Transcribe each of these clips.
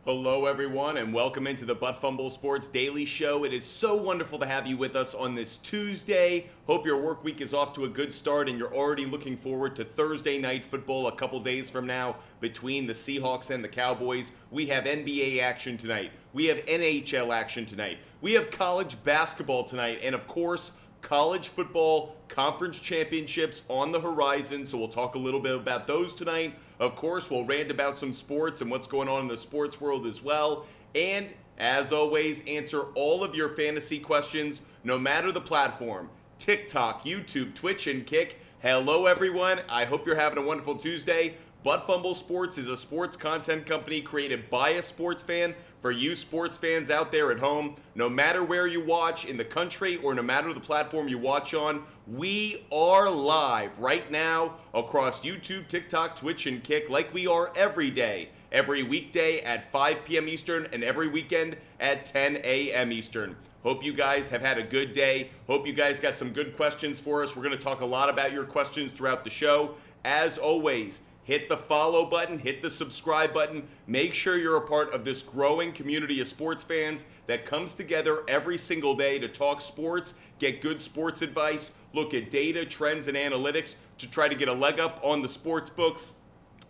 Hello, everyone, and welcome into the Butt Fumble Sports Daily Show. It is so wonderful to have you with us on this Tuesday. Hope your work week is off to a good start and you're already looking forward to Thursday night football a couple days from now between the Seahawks and the Cowboys. We have NBA action tonight. We have NHL action tonight. We have college basketball tonight. And of course, college football conference championships on the horizon. So we'll talk a little bit about those tonight. Of course, we'll rant about some sports and what's going on in the sports world as well. And as always, answer all of your fantasy questions, no matter the platform. TikTok, YouTube, Twitch, and Kick. Hello, everyone. I hope you're having a wonderful Tuesday. Butt Fumble Sports is a sports content company created by a sports fan for you sports fans out there at home. No matter where you watch in the country or no matter the platform you watch on, we are live right now across YouTube, TikTok, Twitch, and Kick like we are every day. Every weekday at 5 p.m. Eastern and every weekend at 10 a.m. Eastern. Hope you guys have had a good day. Hope you guys got some good questions for us. We're going to talk a lot about your questions throughout the show. As always, hit the follow button, hit the subscribe button. Make sure you're a part of this growing community of sports fans that comes together every single day to talk sports, get good sports advice, look at data, trends, and analytics to try to get a leg up on the sports books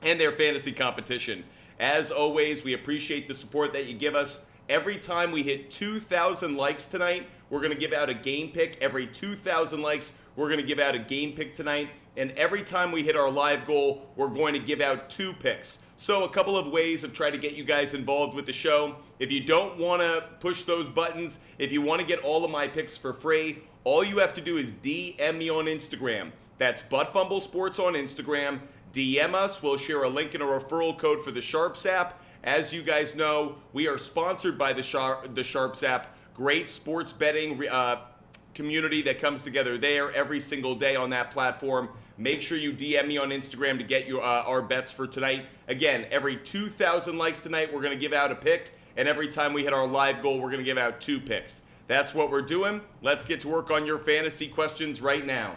and their fantasy competition. As always, we appreciate the support that you give us. Every time we hit 2,000 likes tonight, we're going to give out a game pick. Every 2,000 likes, we're going to give out a game pick tonight. And every time we hit our live goal, we're going to give out 2 picks. So a couple of ways of trying to get you guys involved with the show. If you don't want to push those buttons, if you want to get all of my picks for free, all you have to do is DM me on Instagram. That's Butt Fumble Sports on Instagram. DM us. We'll share a link and a referral code for the SHARPZ app. As you guys know, we are sponsored by the SHARPZ app. Great sports betting community that comes together there every single day on that platform. Make sure you DM me on Instagram to get your our bets for tonight. Again, every 2,000 likes tonight, we're going to give out a pick. And every time we hit our live goal, we're going to give out 2 picks. That's what we're doing. Let's get to work on your fantasy questions right now.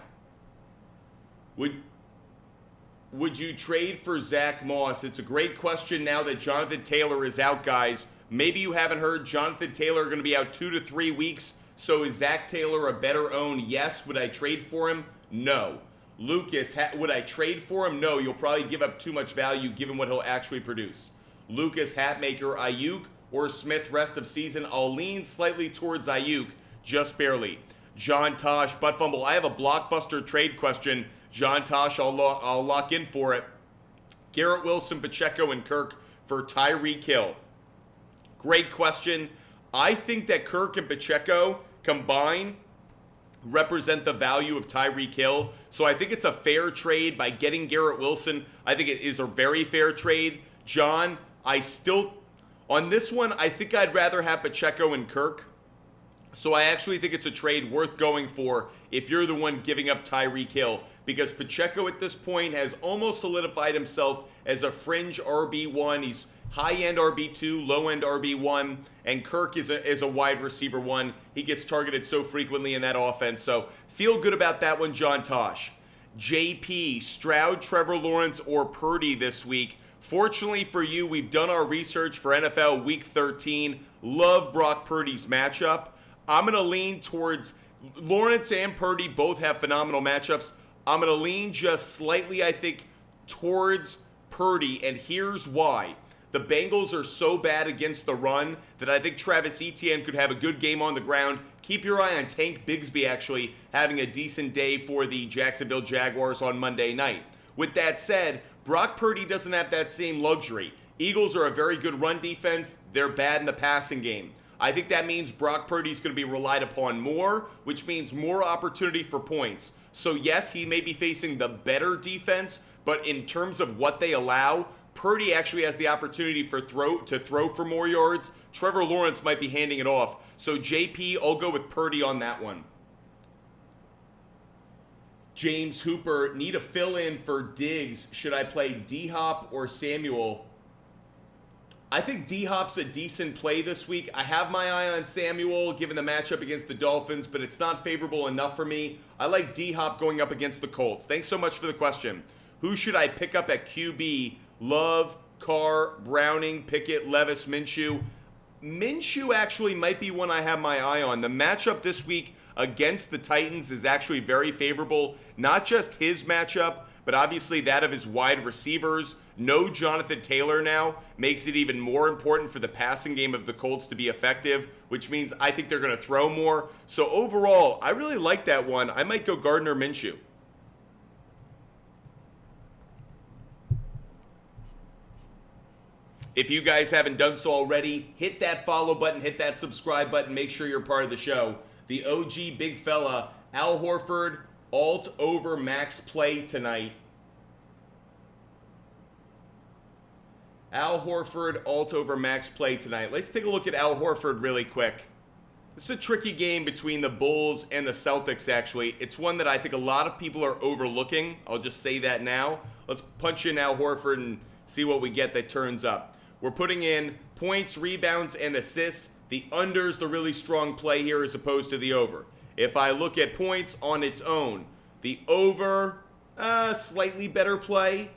Would you trade for Zach Moss? It's a great question now that Jonathan Taylor is out, guys. Maybe you haven't heard Jonathan Taylor going to be out 2 to 3 weeks. So is Zach Taylor a better own? Yes. Would I trade for him? No. Lucas, would I trade for him? No. You'll probably give up too much value given what he'll actually produce. Lucas, Hatmaker, Ayuk, or Smith rest of season? I'll lean slightly towards Ayuk, just barely. John Tosh, Butt Fumble, I have a blockbuster trade question. John Tosh, I'll lock in for it. Garrett Wilson, Pacheco, and Kirk for Tyreek Hill. Great question. I think that Kirk and Pacheco combined represent the value of Tyreek Hill. So I think it's a fair trade by getting Garrett Wilson. I think it is a very fair trade. John, on this one, I think I'd rather have Pacheco and Kirk. So I actually think it's a trade worth going for if you're the one giving up Tyreek Hill, because Pacheco at this point has almost solidified himself as a fringe RB1. He's high-end RB2, low-end RB1, and Kirk is a wide receiver 1. He gets targeted so frequently in that offense. So feel good about that one, John Tosh. JP, Stroud, Trevor Lawrence, or Purdy this week. Fortunately for you, we've done our research for NFL Week 13. Love Brock Purdy's matchup. I'm going to lean towards Lawrence and Purdy both have phenomenal matchups. I'm going to lean just slightly, I think, towards Purdy, and here's why. The Bengals are so bad against the run that I think Travis Etienne could have a good game on the ground. Keep your eye on Tank Bigsby actually having a decent day for the Jacksonville Jaguars on Monday night. With that said, Brock Purdy doesn't have that same luxury. Eagles are a very good run defense. They're bad in the passing game. I think that means Brock Purdy's going to be relied upon more, which means more opportunity for points. So yes, he may be facing the better defense, but in terms of what they allow, Purdy actually has the opportunity to throw for more yards. Trevor Lawrence might be handing it off. So JP, I'll go with Purdy on that one. James Hooper, need a fill-in for Diggs. Should I play D-Hop or Samuel? I think D-Hop's a decent play this week. I have my eye on Samuel given the matchup against the Dolphins, but it's not favorable enough for me. I like D-Hop going up against the Colts. Thanks so much for the question. Who should I pick up at QB? Love, Carr, Browning, Pickett, Levis, Minshew. Minshew actually might be one I have my eye on. The matchup this week against the Titans is actually very favorable. Not just his matchup, but obviously that of his wide receivers. No Jonathan Taylor now makes it even more important for the passing game of the Colts to be effective, which means I think they're going to throw more. So overall, I really like that one. I might go Gardner Minshew. If you guys haven't done so already, hit that follow button, hit that subscribe button, make sure you're part of the show. The OG big fella, Al Horford, alt over max play tonight. Al Horford, alt over max play tonight. Let's take a look at Al Horford really quick. This is a tricky game between the Bulls and the Celtics, actually. It's one that I think a lot of people are overlooking. I'll just say that now. Let's punch in Al Horford and see what we get that turns up. We're putting in points, rebounds, and assists. The under's the really strong play here as opposed to the over. If I look at points on its own, the over, slightly better play.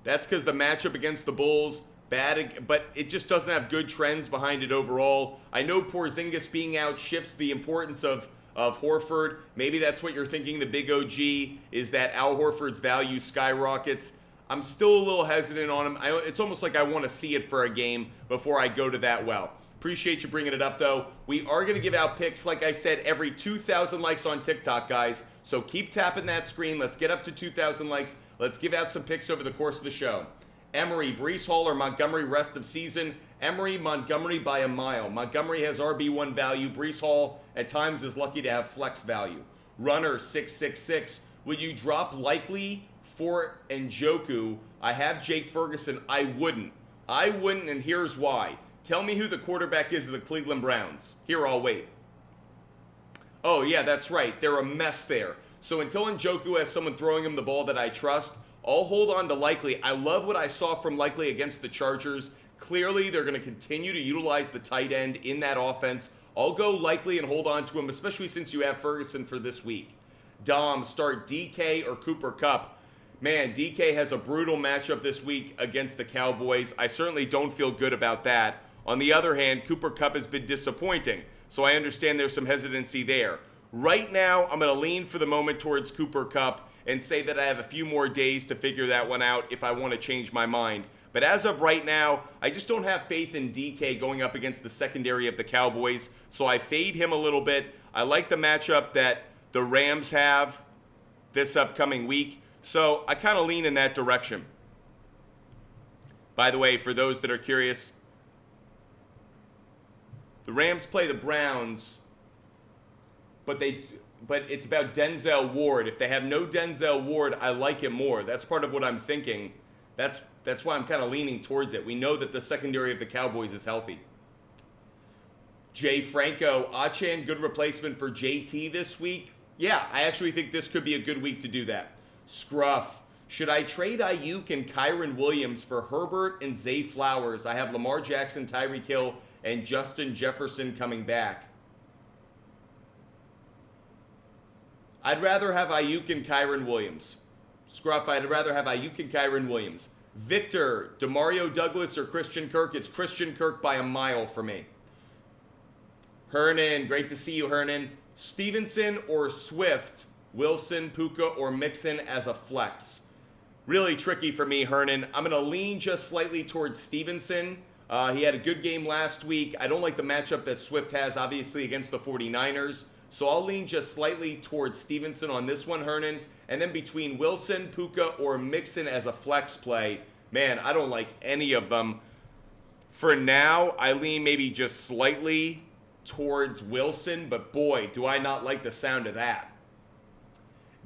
That's because the matchup against the Bulls, bad, but it just doesn't have good trends behind it overall. I know Porzingis being out shifts the importance of Horford. Maybe that's what you're thinking. The big OG is that Al Horford's value skyrockets. I'm still a little hesitant on him. It's almost like I want to see it for a game before I go to that well. Appreciate you bringing it up, though. We are going to give out picks, like I said, every 2,000 likes on TikTok, guys. So keep tapping that screen. Let's get up to 2,000 likes. Let's give out some picks over the course of the show. Emory, Breece Hall, or Montgomery rest of season. Emory, Montgomery by a mile. Montgomery has RB1 value. Breece Hall at times is lucky to have flex value. Runner, 666. Will you drop likely for Njoku? I have Jake Ferguson. I wouldn't, and here's why. Tell me who the quarterback is of the Cleveland Browns. Here, I'll wait. Oh, yeah, that's right. They're a mess there. So until Njoku has someone throwing him the ball that I trust, I'll hold on to Likely. I love what I saw from Likely against the Chargers. Clearly, they're going to continue to utilize the tight end in that offense. I'll go Likely and hold on to him, especially since you have Ferguson for this week. Dom, start DK or Cooper Kupp. Man, DK has a brutal matchup this week against the Cowboys. I certainly don't feel good about that. On the other hand, Cooper Kupp has been disappointing, so I understand there's some hesitancy there. Right now, I'm going to lean for the moment towards Cooper Kupp and say that I have a few more days to figure that one out if I want to change my mind. But as of right now, I just don't have faith in DK going up against the secondary of the Cowboys, so I fade him a little bit. I like the matchup that the Rams have this upcoming week, so I kind of lean in that direction. By the way, for those that are curious, the Rams play the Browns, but it's about Denzel Ward. If they have no Denzel Ward, I like it more. That's part of what I'm thinking. That's why I'm kind of leaning towards it. We know that the secondary of the Cowboys is healthy. Jay Franco, Achane, good replacement for JT this week. Yeah, I actually think this could be a good week to do that. Scruff, should I trade Ayuk and Kyron Williams for Herbert and Zay Flowers? I have Lamar Jackson, Tyreek Hill, and Justin Jefferson coming back. I'd rather have Ayuk and Kyron Williams. Scruff, I'd rather have Ayuk and Kyron Williams. Victor, Demario Douglas or Christian Kirk? It's Christian Kirk by a mile for me. Hernan, great to see you, Hernan. Stevenson or Swift? Wilson, Puka, or Mixon as a flex? Really tricky for me, Hernan. I'm going to lean just slightly towards Stevenson. He had a good game last week. I don't like the matchup that Swift has, obviously, against the 49ers. So I'll lean just slightly towards Stevenson on this one, Hernan. And then between Wilson, Puka, or Mixon as a flex play, man, I don't like any of them. For now, I lean maybe just slightly towards Wilson, but boy, do I not like the sound of that.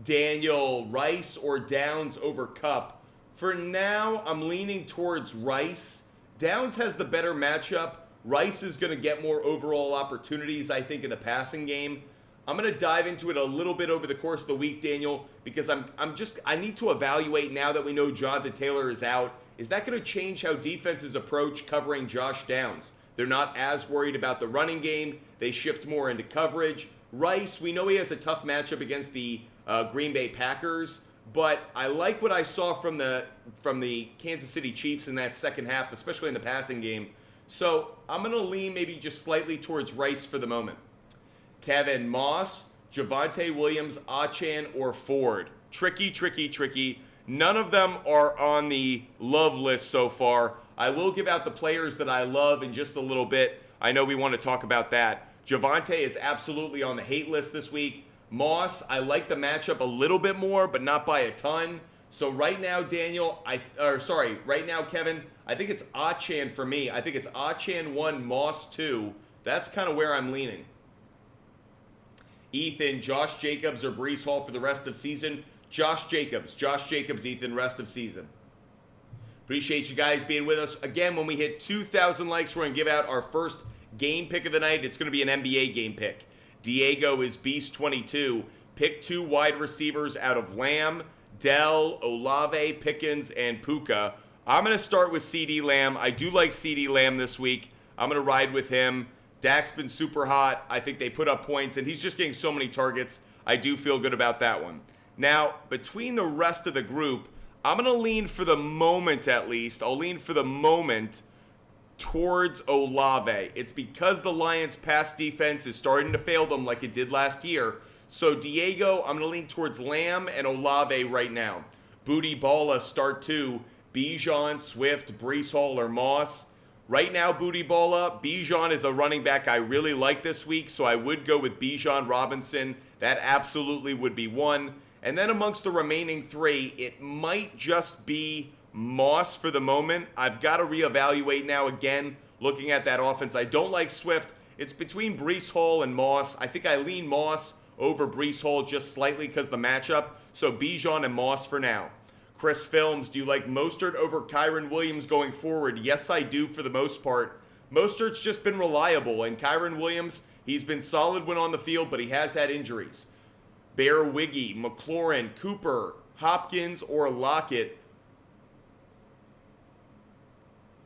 Daniel, Rice or Downs over Kupp? For now, I'm leaning towards Rice. Downs has the better matchup. Rice is going to get more overall opportunities, I think, in the passing game. I'm going to dive into it a little bit over the course of the week, Daniel, because I need to evaluate now that we know Jonathan Taylor is out. Is that going to change how defenses approach covering Josh Downs? They're not as worried about the running game. They shift more into coverage. Rice, we know he has a tough matchup against the Green Bay Packers, but I like what I saw from the Kansas City Chiefs in that second half, especially in the passing game. So I'm going to lean maybe just slightly towards Rice for the moment. Kevin, Moss, Javonte Williams, Achan, or Ford. Tricky, tricky, tricky. None of them are on the love list so far. I will give out the players that I love in just a little bit. I know we want to talk about that. Javonte is absolutely on the hate list this week. Moss, I like the matchup a little bit more, but not by a ton. So right now, right now, Kevin, I think it's Achan for me. I think it's Achan 1, Moss 2. That's kind of where I'm leaning. Ethan, Josh Jacobs, or Breece Hall for the rest of season. Josh Jacobs, Ethan, rest of season. Appreciate you guys being with us. Again, when we hit 2,000 likes, we're going to give out our first game pick of the night. It's going to be an NBA game pick. Diego is Beast 22. Pick 2 wide receivers out of Lamb, Dell, Olave, Pickens, and Puka. I'm going to start with CeeDee Lamb. I do like CeeDee Lamb this week. I'm going to ride with him. Dak's been super hot. I think they put up points, and he's just getting so many targets. I do feel good about that one. Now, between the rest of the group, I'm going to lean for the moment at least. I'll lean for the moment towards Olave. It's because the Lions' pass defense is starting to fail them like it did last year. So Diego, I'm going to lean towards Lamb and Olave right now. Booty Balla, start 2. Bijan, Swift, Breece Hall, or Moss. Right now, Booty Balla, Bijan is a running back I really like this week, so I would go with Bijan Robinson. That absolutely would be one. And then amongst the remaining 3, it might just be Moss for the moment. I've got to reevaluate now again, looking at that offense. I don't like Swift. It's between Breece Hall and Moss. I think I lean Moss over Breece Hall just slightly because of the matchup. So Bijan and Moss for now. Chris Films, do you like Mostert over Kyren Williams going forward? Yes, I do for the most part. Mostert's just been reliable, and Kyren Williams, he's been solid when on the field, but he has had injuries. Bear Wiggy, McLaurin, Cooper, Hopkins, or Lockett.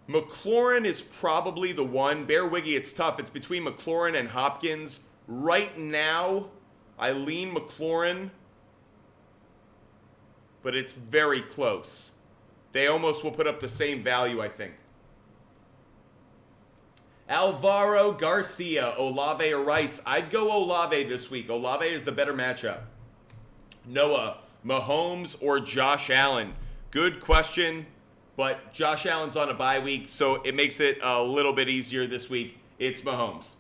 McLaurin is probably the one. Bear Wiggy, it's tough. It's between McLaurin and Hopkins. Right now, I lean McLaurin, but it's very close. They almost will put up the same value, I think. Alvaro Garcia, Olave or Rice. I'd go Olave this week. Olave is the better matchup. Noah, Mahomes or Josh Allen? Good question, but Josh Allen's on a bye week, so it makes it a little bit easier this week. It's Mahomes.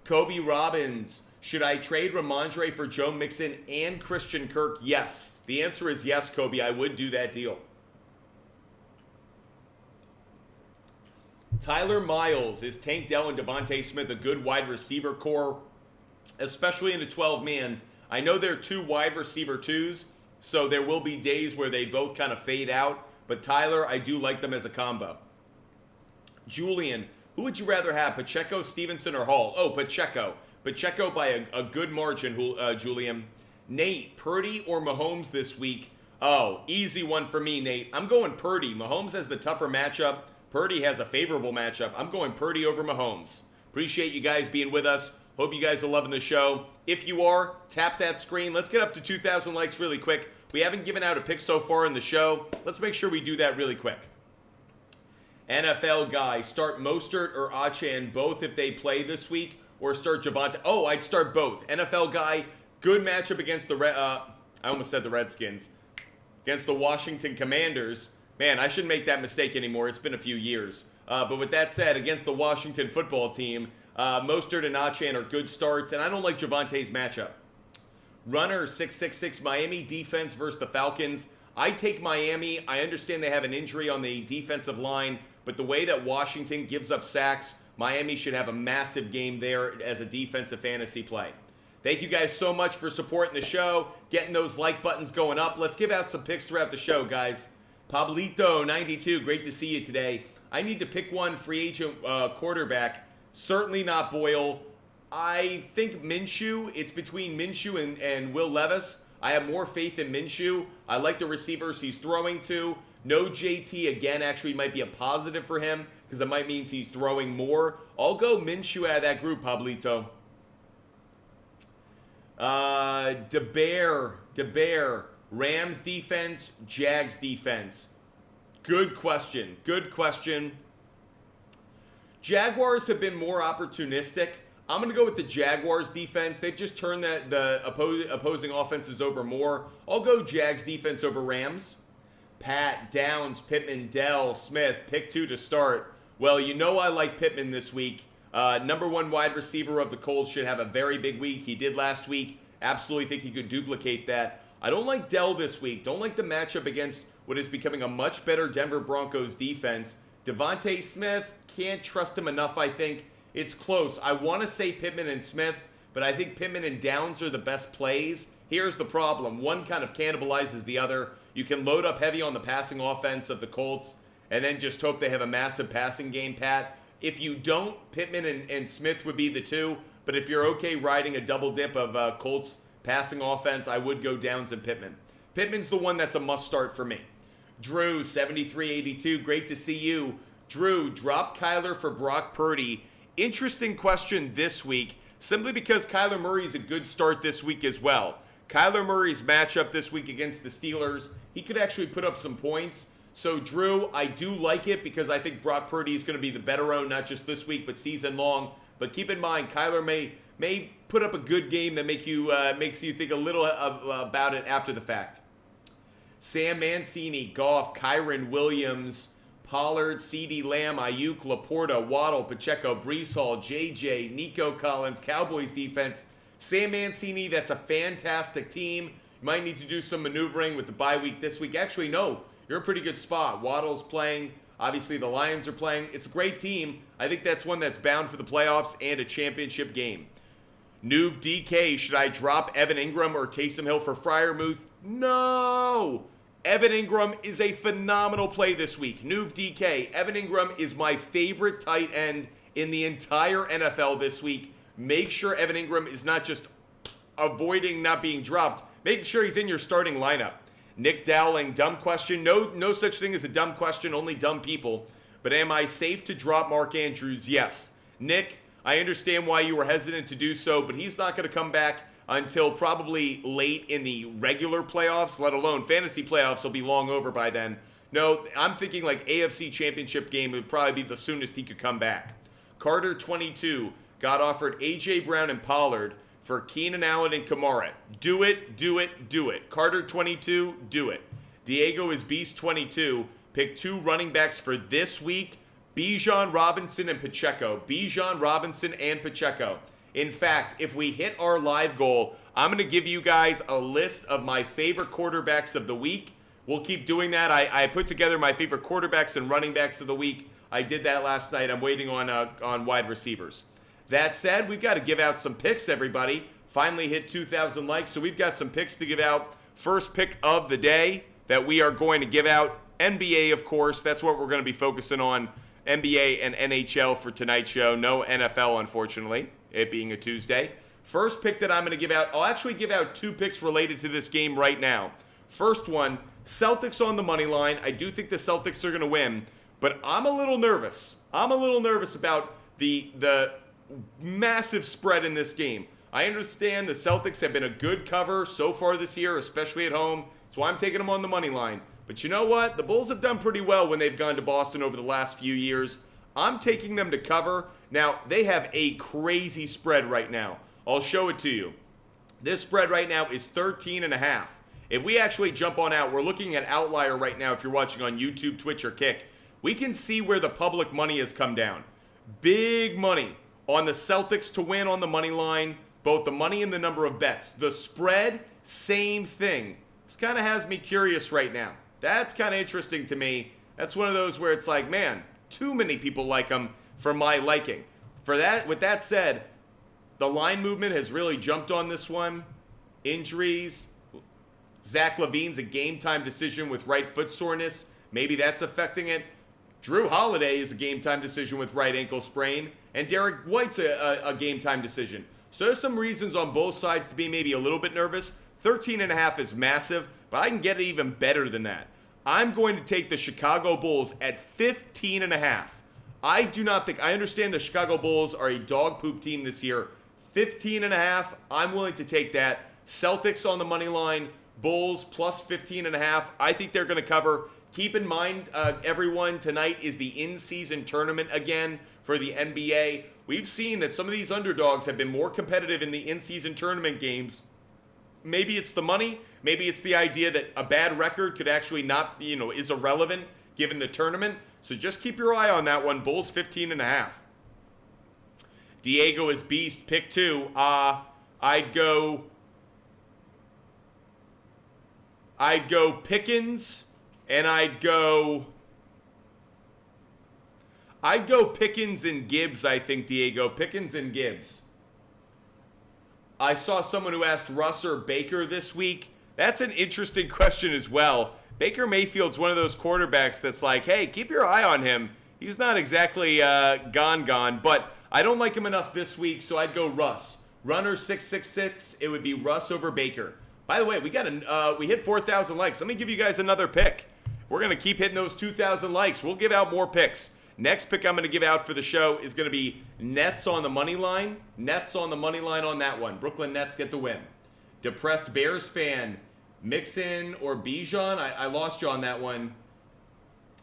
Kobe Robbins, should I trade Ramondre for Joe Mixon and Christian Kirk? Yes. The answer is yes, Kobe. I would do that deal. Tyler Miles, is Tank Dell and Devontae Smith a good wide receiver core, especially in a 12-man? I know they're 2 wide receiver 2s, so there will be days where they both kind of fade out, but Tyler, I do like them as a combo. Julian, who would you rather have, Pacheco, Stevenson, or Hall? Oh, Pacheco. Pacheco by a good margin, Julian. Nate, Purdy or Mahomes this week? Oh, easy one for me, Nate. I'm going Purdy. Mahomes has the tougher matchup. Purdy has a favorable matchup. I'm going Purdy over Mahomes. Appreciate you guys being with us. Hope you guys are loving the show. If you are, tap that screen. Let's get up to 2,000 likes really quick. We haven't given out a pick so far in the show. Let's make sure we do that really quick. NFL guy, start Mostert or Achan both if they play this week, or start Javonte. Oh, I'd start both. NFL guy, good matchup against the I almost said the Redskins. Against the Washington Commanders. Man, I shouldn't make that mistake anymore. It's been a few years. But with that said, against the Washington football team, Mostert and Achan are good starts, and I don't like Javonte's matchup. Runner 666, Miami defense versus the Falcons. I take Miami. I understand they have an injury on the defensive line, but the way that Washington gives up sacks, Miami should have a massive game there as a defensive fantasy play. Thank you guys so much for supporting the show, getting those like buttons going up. Let's give out some picks throughout the show, guys. Pablito92, great to see you today. I need to pick one free agent quarterback. Certainly not Boyle. I think Minshew. It's between Minshew and Will Levis. I have more faith in Minshew. I like the receivers he's throwing to. No JT, again, actually might be a positive for him because it might mean he's throwing more. I'll go Minshew out of that group, Pablito. DeBear. Rams defense, Jags defense. Good question. Good question. Jaguars have been more opportunistic. I'm going to go with the Jaguars defense. They've just turned the opposing offenses over more. I'll go Jags defense over Rams. Pat, Downs, Pittman, Dell, Smith, pick 2 to start. Well, you know I like Pittman this week. Number 1 wide receiver of the Colts should have a very big week. He did last week. Absolutely think he could duplicate that. I don't like Dell this week. Don't like the matchup against what is becoming a much better Denver Broncos defense. Devontae Smith, can't trust him enough, I think. It's close. I want to say Pittman and Smith, but I think Pittman and Downs are the best plays. Here's the problem. One kind of cannibalizes the other. You can load up heavy on the passing offense of the Colts and then just hope they have a massive passing game, Pat. If you don't, Pittman and Smith would be the 2. But if you're okay riding a double dip of Colts passing offense, I would go Downs and Pittman. Pittman's the one that's a must start for me. Drew, 7382. Great to see you. Drew, drop Kyler for Brock Purdy. Interesting question this week, simply because Kyler Murray's a good start this week as well. Kyler Murray's matchup this week against the Steelers, he could actually put up some points. So, Drew, I do like it because I think Brock Purdy is going to be the better own, not just this week, but season long. But keep in mind, Kyler may put up a good game that makes you think a little about it after the fact. Sam Mancini, Goff, Kyron Williams, Pollard, CeeDee Lamb, Ayuk, Laporta, Waddle, Pacheco, Breece Hall, JJ, Nico Collins, Cowboys defense. Sam Mancini, that's a fantastic team. You might need to do some maneuvering with the bye week this week. Actually, no, you're in a pretty good spot. Waddle's playing. Obviously, the Lions are playing. It's a great team. I think that's one that's bound for the playoffs and a championship game. Noob DK, should I drop Evan Ingram or Taysom Hill for Freiermuth? No! Evan Ingram is a phenomenal play this week. Noob DK, Evan Ingram is my favorite tight end in the entire NFL this week. Make sure Evan Ingram is not just avoiding not being dropped. Make sure he's in your starting lineup. Nick Dowling, dumb question. No such thing as a dumb question, only dumb people. But am I safe to drop Mark Andrews? Yes. Nick, I understand why you were hesitant to do so, but he's not going to come back until probably late in the regular playoffs, let alone fantasy playoffs. Will be long over by then. No, I'm thinking like AFC Championship game would probably be the soonest he could come back. Carter 22 got offered A.J. Brown and Pollard for Keenan Allen and Kamara. Do it, do it, do it. Carter 22, do it. Diego is Beast 22. Pick 2 running backs for this week. Bijan Robinson and Pacheco. Bijan Robinson and Pacheco. In fact, if we hit our live goal, I'm going to give you guys a list of my favorite quarterbacks of the week. We'll keep doing that. I put together my favorite quarterbacks and running backs of the week. I did that last night. I'm waiting on wide receivers. That said, we've got to give out some picks, everybody. Finally hit 2,000 likes, so we've got some picks to give out. First pick of the day that we are going to give out, NBA, of course. That's what we're going to be focusing on, NBA and NHL for tonight's show. No NFL, unfortunately, it being a Tuesday. First pick that I'm going to give out, I'll actually give out 2 picks related to this game right now. First one, Celtics on the money line. I do think the Celtics are going to win, but I'm a little nervous. I'm a little nervous about the massive spread in this game. I understand the Celtics have been a good cover so far this year, especially at home. That's why I'm taking them on the money line. But you know what? The Bulls have done pretty well when they've gone to Boston over the last few years. I'm taking them to cover. Now, they have a crazy spread right now. I'll show it to you. This spread right now is 13.5. If we actually jump on out, we're looking at Outlier right now if you're watching on YouTube, Twitch, or Kick. We can see where the public money has come down. Big money on the Celtics to win on the money line, both the money and the number of bets. The spread, same thing. This kind of has me curious right now. That's kind of interesting to me. That's one of those where it's like, man, too many people like them for my liking. With that said, the line movement has really jumped on this one. Injuries. Zach LaVine's a game-time decision with right foot soreness. Maybe that's affecting it. Drew Holiday is a game-time decision with right ankle sprain. And Derek White's a game-time decision. So there's some reasons on both sides to be maybe a little bit nervous. 13.5 is massive, but I can get it even better than that. I'm going to take the Chicago Bulls at 15.5. I do not think, I understand the Chicago Bulls are a dog poop team this year. 15.5, I'm willing to take that. Celtics on the money line, Bulls plus 15.5. I think they're going to cover. Keep in mind, everyone, tonight is the in-season tournament again for the NBA. We've seen that some of these underdogs have been more competitive in the in-season tournament games. Maybe it's the money. Maybe it's the idea that a bad record could actually not, is irrelevant given the tournament. So just keep your eye on that one. Bulls 15.5. Diego is beast. Pick 2. I'd go Pickens, and I'd go Pickens and Gibbs, I think, Diego. Pickens and Gibbs. I saw someone who asked Russ or Baker this week. That's an interesting question as well. Baker Mayfield's one of those quarterbacks that's like, hey, keep your eye on him. He's not exactly gone, but I don't like him enough this week, so I'd go Russ. Runner 666, it would be Russ over Baker. By the way, we hit 4,000 likes. Let me give you guys another pick. We're going to keep hitting those 2,000 likes. We'll give out more picks. Next pick I'm going to give out for the show is going to be Nets on the money line. Nets on the money line on that one. Brooklyn Nets get the win. Depressed Bears fan, Mixon or Bijan? I lost you on that one.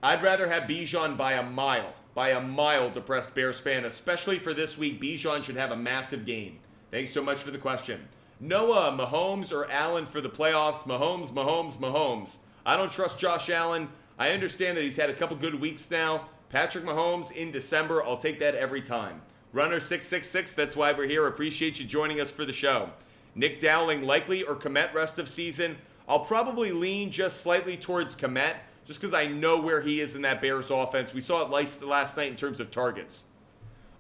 I'd rather have Bijan by a mile. By a mile, depressed Bears fan. Especially for this week, Bijan should have a massive game. Thanks so much for the question. Noah, Mahomes or Allen for the playoffs? Mahomes. I don't trust Josh Allen. I understand that he's had a couple good weeks now. Patrick Mahomes in December, I'll take that every time. Runner 666, that's why we're here. Appreciate you joining us for the show. Nick Dowling, likely or Komet rest of season? I'll probably lean just slightly towards Komet, just because I know where he is in that Bears offense. We saw it last night in terms of targets.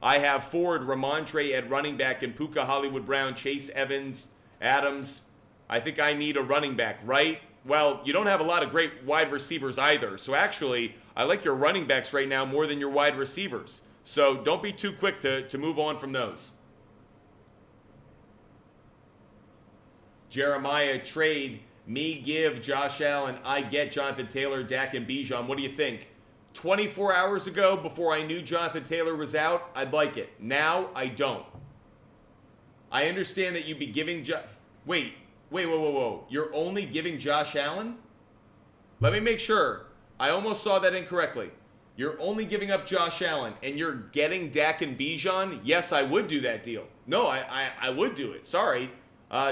I have Ford, Ramondre at running back, and Puka, Hollywood Brown, Chase Evans, Adams. I think I need a running back, right? Well, you don't have a lot of great wide receivers either. So actually, I like your running backs right now more than your wide receivers. So don't be too quick to move on from those. Jeremiah, trade, me give Josh Allen, I get Jonathan Taylor, Dak, and Bijan. What do you think? 24 hours ago, before I knew Jonathan Taylor was out, I'd like it. Now, I don't. I understand that you'd be giving Wait. You're only giving Josh Allen? Let me make sure. I almost saw that incorrectly. You're only giving up Josh Allen, and you're getting Dak and Bijan? Yes, I would do that deal. No, I would do it. Sorry.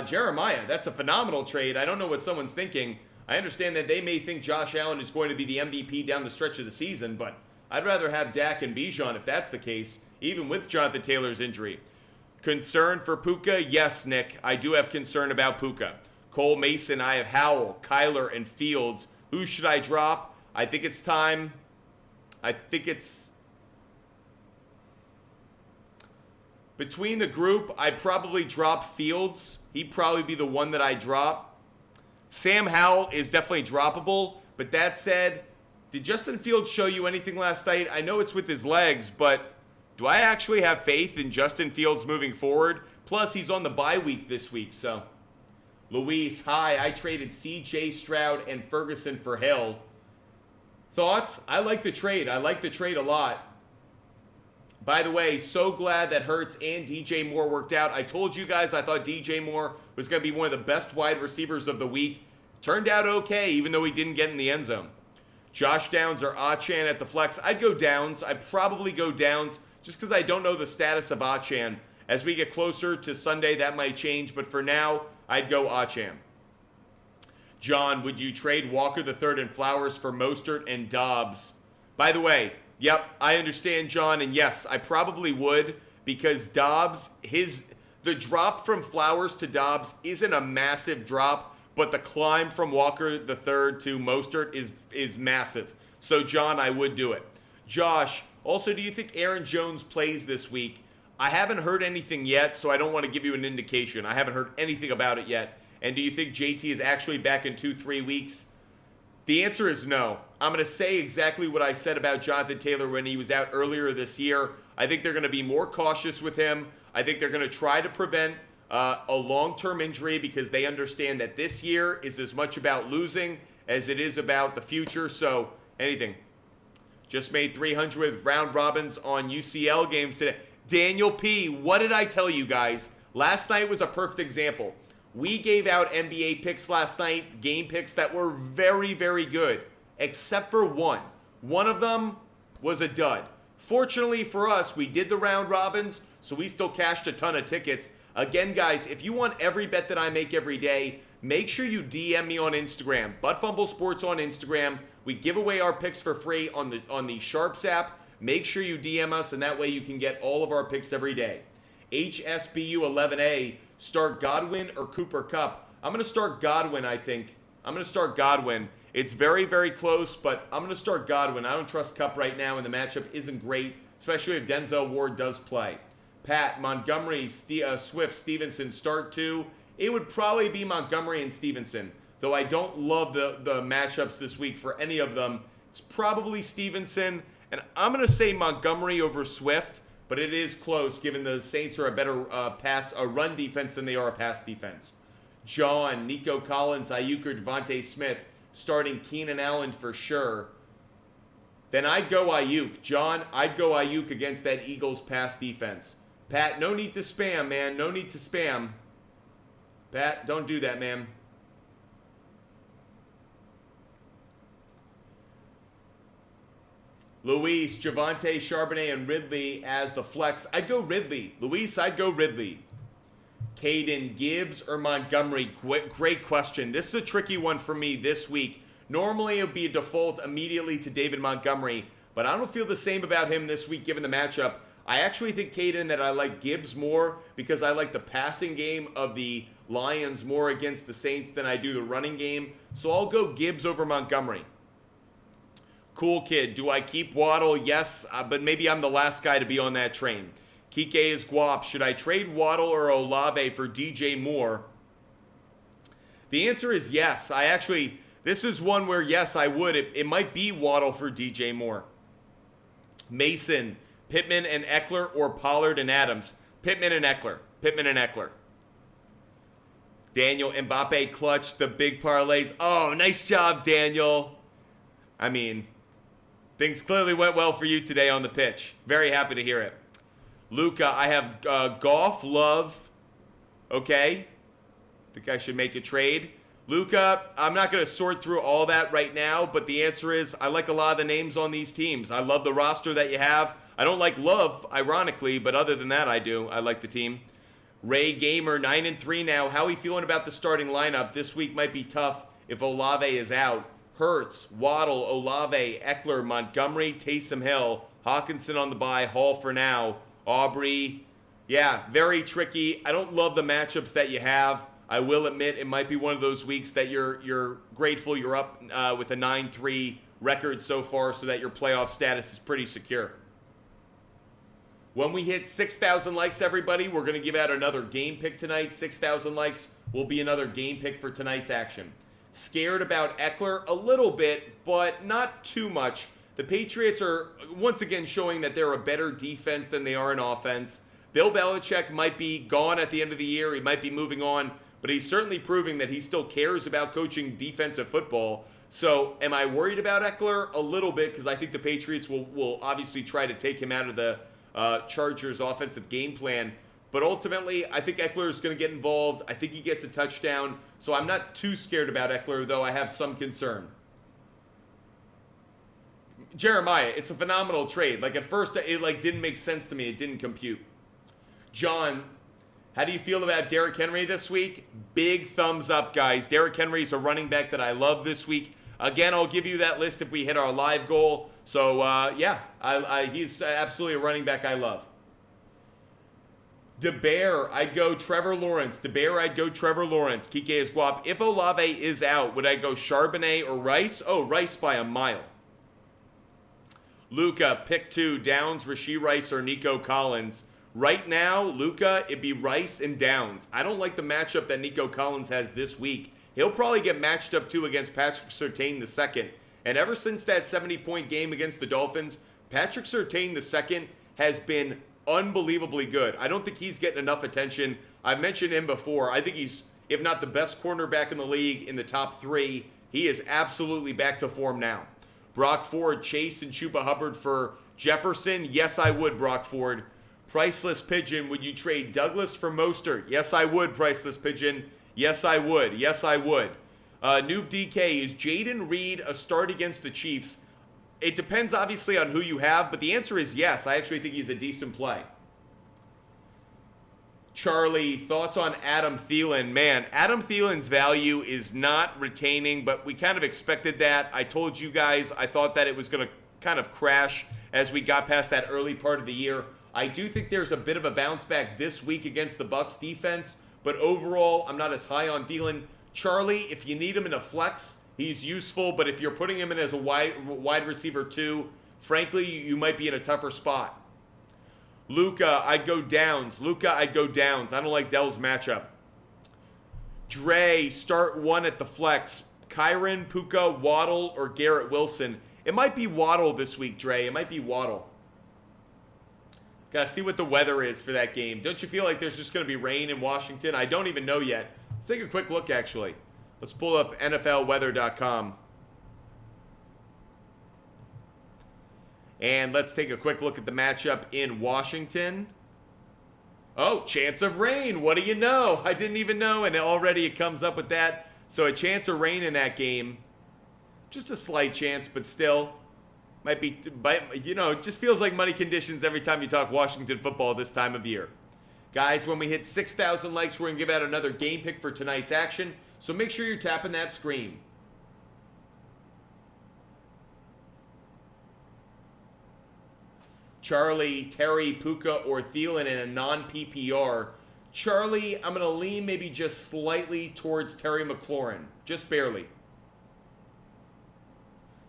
Jeremiah, that's a phenomenal trade. I don't know what someone's thinking. I understand that they may think Josh Allen is going to be the MVP down the stretch of the season, but I'd rather have Dak and Bijan if that's the case, even with Jonathan Taylor's injury. Concern for Puka? Yes, Nick. I do have concern about Puka. Cole Mason, I have Howell, Kyler, and Fields. Who should I drop? I think it's time. Between the group, I'd probably drop Fields. He'd probably be the one that I drop. Sam Howell is definitely droppable. But that said, did Justin Fields show you anything last night? I know it's with his legs, but do I actually have faith in Justin Fields moving forward? Plus, he's on the bye week this week, so. Luis, hi. I traded C.J. Stroud and Ferguson for Hill. Thoughts? I like the trade. I like the trade a lot. By the way, so glad that Hurts and DJ Moore worked out. I told you guys I thought DJ Moore was going to be one of the best wide receivers of the week. Turned out okay, even though he didn't get in the end zone. Josh Downs or Achan at the flex? I'd go Downs. I'd probably go Downs just because I don't know the status of Achan. As we get closer to Sunday, that might change, but for now, I'd go Achan. John, would you trade Walker III and Flowers for Mostert and Dobbs? By the way, yep, I understand, John, and yes, I probably would because Dobbs, the drop from Flowers to Dobbs isn't a massive drop, but the climb from Walker III to Mostert is massive. So, John, I would do it. Josh, also, do you think Aaron Jones plays this week? I haven't heard anything yet, so I don't want to give you an indication. I haven't heard anything about it yet. And do you think JT is actually back in 2-3 weeks? The answer is no. I'm going to say exactly what I said about Jonathan Taylor when he was out earlier this year. I think they're going to be more cautious with him. I think they're going to try to prevent a long-term injury because they understand that this year is as much about losing as it is about the future. So, anything. Just made 300 with round robins on UCL games today. Daniel P., what did I tell you guys? Last night was a perfect example. We gave out NBA picks last night, game picks that were very, very good, except for one. One of them was a dud. Fortunately for us, we did the round robins, so we still cashed a ton of tickets. Again, guys, if you want every bet that I make every day, make sure you DM me on Instagram. Butt Fumble Sports on Instagram. We give away our picks for free on the SHARPZ app. Make sure you DM us, and that way you can get all of our picks every day. HSBU 11A, start Godwin or Cooper Kupp. I'm going to start Godwin, I think. I'm going to start Godwin. It's very, very close, but I'm going to start Godwin. I don't trust Kupp right now, and the matchup isn't great, especially if Denzel Ward does play. Pat, Montgomery, Swift, Stevenson, start 2. It would probably be Montgomery and Stevenson, though I don't love the matchups this week for any of them. It's probably Stevenson, and I'm going to say Montgomery over Swift, but it is close given the Saints are a better run defense than they are a pass defense. John, Nico Collins, Ayuk, or Devontae Smith, starting Keenan Allen for sure. Then I'd go Ayuk. John, I'd go Ayuk against that Eagles pass defense. Pat, no need to spam, man. No need to spam. Pat, don't do that, man. Luis, Javonte, Charbonnet, and Ridley as the flex. I'd go Ridley. Luis, I'd go Ridley. Caden, Gibbs, or Montgomery? Great question. This is a tricky one for me this week. Normally, it would be a default immediately to David Montgomery, but I don't feel the same about him this week given the matchup. I actually think, Caden, that I like Gibbs more because I like the passing game of the Lions more against the Saints than I do the running game. So I'll go Gibbs over Montgomery. Cool Kid, do I keep Waddle? Yes, but maybe I'm the last guy to be on that train. Kike is Guap. Should I trade Waddle or Olave for DJ Moore? The answer is yes. This is one where, yes, I would. It might be Waddle for DJ Moore. Mason, Pittman and Eckler, or Pollard and Adams? Pittman and Eckler. Pittman and Eckler. Daniel, Mbappe clutched the big parlays. Oh, nice job, Daniel. I mean, things clearly went well for you today on the pitch. Very happy to hear it. Luca, I have Goff, Love. Okay. Think I should make a trade. Luca, I'm not going to sort through all that right now, but the answer is I like a lot of the names on these teams. I love the roster that you have. I don't like Love, ironically, but other than that, I do. I like the team. Ray Gamer, 9-3 now. How are we feeling about the starting lineup? This week might be tough if Olave is out. Hurts, Waddle, Olave, Eckler, Montgomery, Taysom Hill, Hawkinson on the bye, Hall for now, Aubrey. Yeah, very tricky. I don't love the matchups that you have. I will admit it might be one of those weeks that you're grateful you're up with a 9-3 record so far so that your playoff status is pretty secure. When we hit 6,000 likes, everybody, we're going to give out another game pick tonight. 6,000 likes will be another game pick for tonight's action. Scared about Eckler a little bit, but not too much. The Patriots are once again showing that they're a better defense than they are an offense. Bill Belichick might be gone at the end of the year. He might be moving on, but he's certainly proving that he still cares about coaching defensive football. So am I worried about Eckler? A little bit, because I think the Patriots will obviously try to take him out of the Chargers offensive game plan. But ultimately, I think Eckler is going to get involved. I think he gets a touchdown. So I'm not too scared about Eckler, though I have some concern. Jeremiah, it's a phenomenal trade. Like, at first, it didn't make sense to me. It didn't compute. John, how do you feel about Derrick Henry this week? Big thumbs up, guys. Derrick Henry is a running back that I love this week. Again, I'll give you that list if we hit our live goal. So, yeah, he's absolutely a running back I love. DeBear, I'd go Trevor Lawrence. DeBear, I'd go Trevor Lawrence. Kike is Guap. If Olave is out, would I go Charbonnet or Rice? Oh, Rice by a mile. Luca, pick 2. Downs, Rashee Rice, or Nico Collins. Right now, Luca, it'd be Rice and Downs. I don't like the matchup that Nico Collins has this week. He'll probably get matched up too against Patrick Surtain II. And ever since that 70-point game against the Dolphins, Patrick Surtain II has been unbelievably good. I don't think he's getting enough attention. I've mentioned him before. I think he's, if not the best cornerback in the league, in the top 3. He is absolutely back to form now. Brock Ford, Chase, and Chuba Hubbard for Jefferson. Yes, I would, Brock Ford. Priceless Pigeon, would you trade Douglas for Mostert? Yes, I would, Priceless Pigeon. Yes, I would. Yes, I would. Nuv DK, is Jaden Reed a start against the Chiefs? It depends, obviously, on who you have, but the answer is yes. I actually think he's a decent play. Charlie, thoughts on Adam Thielen? Man, Adam Thielen's value is not retaining, but we kind of expected that. I told you guys I thought that it was going to kind of crash as we got past that early part of the year. I do think there's a bit of a bounce back this week against the Bucs defense, but overall, I'm not as high on Thielen. Charlie, if you need him in a flex, he's useful, but if you're putting him in as a wide receiver too, frankly, you might be in a tougher spot. Luca, I'd go Downs. I don't like Dell's matchup. Dre, start one at the flex. Kyron, Puka, Waddle, or Garrett Wilson. It might be Waddle this week, Dre. It might be Waddle. Gotta see what the weather is for that game. Don't you feel like there's just going to be rain in Washington? I don't even know yet. Let's take a quick look, actually. Let's pull up NFLweather.com. And let's take a quick look at the matchup in Washington. Oh, chance of rain. What do you know? I didn't even know, and already it comes up with that. So a chance of rain in that game. Just a slight chance, but still. Might be, it just feels like money conditions every time you talk Washington football this time of year. Guys, when we hit 6,000 likes, we're going to give out another game pick for tonight's action. So make sure you're tapping that screen. Charlie, Terry, Puka, or Thielen in a non-PPR. Charlie, I'm going to lean maybe just slightly towards Terry McLaurin. Just barely.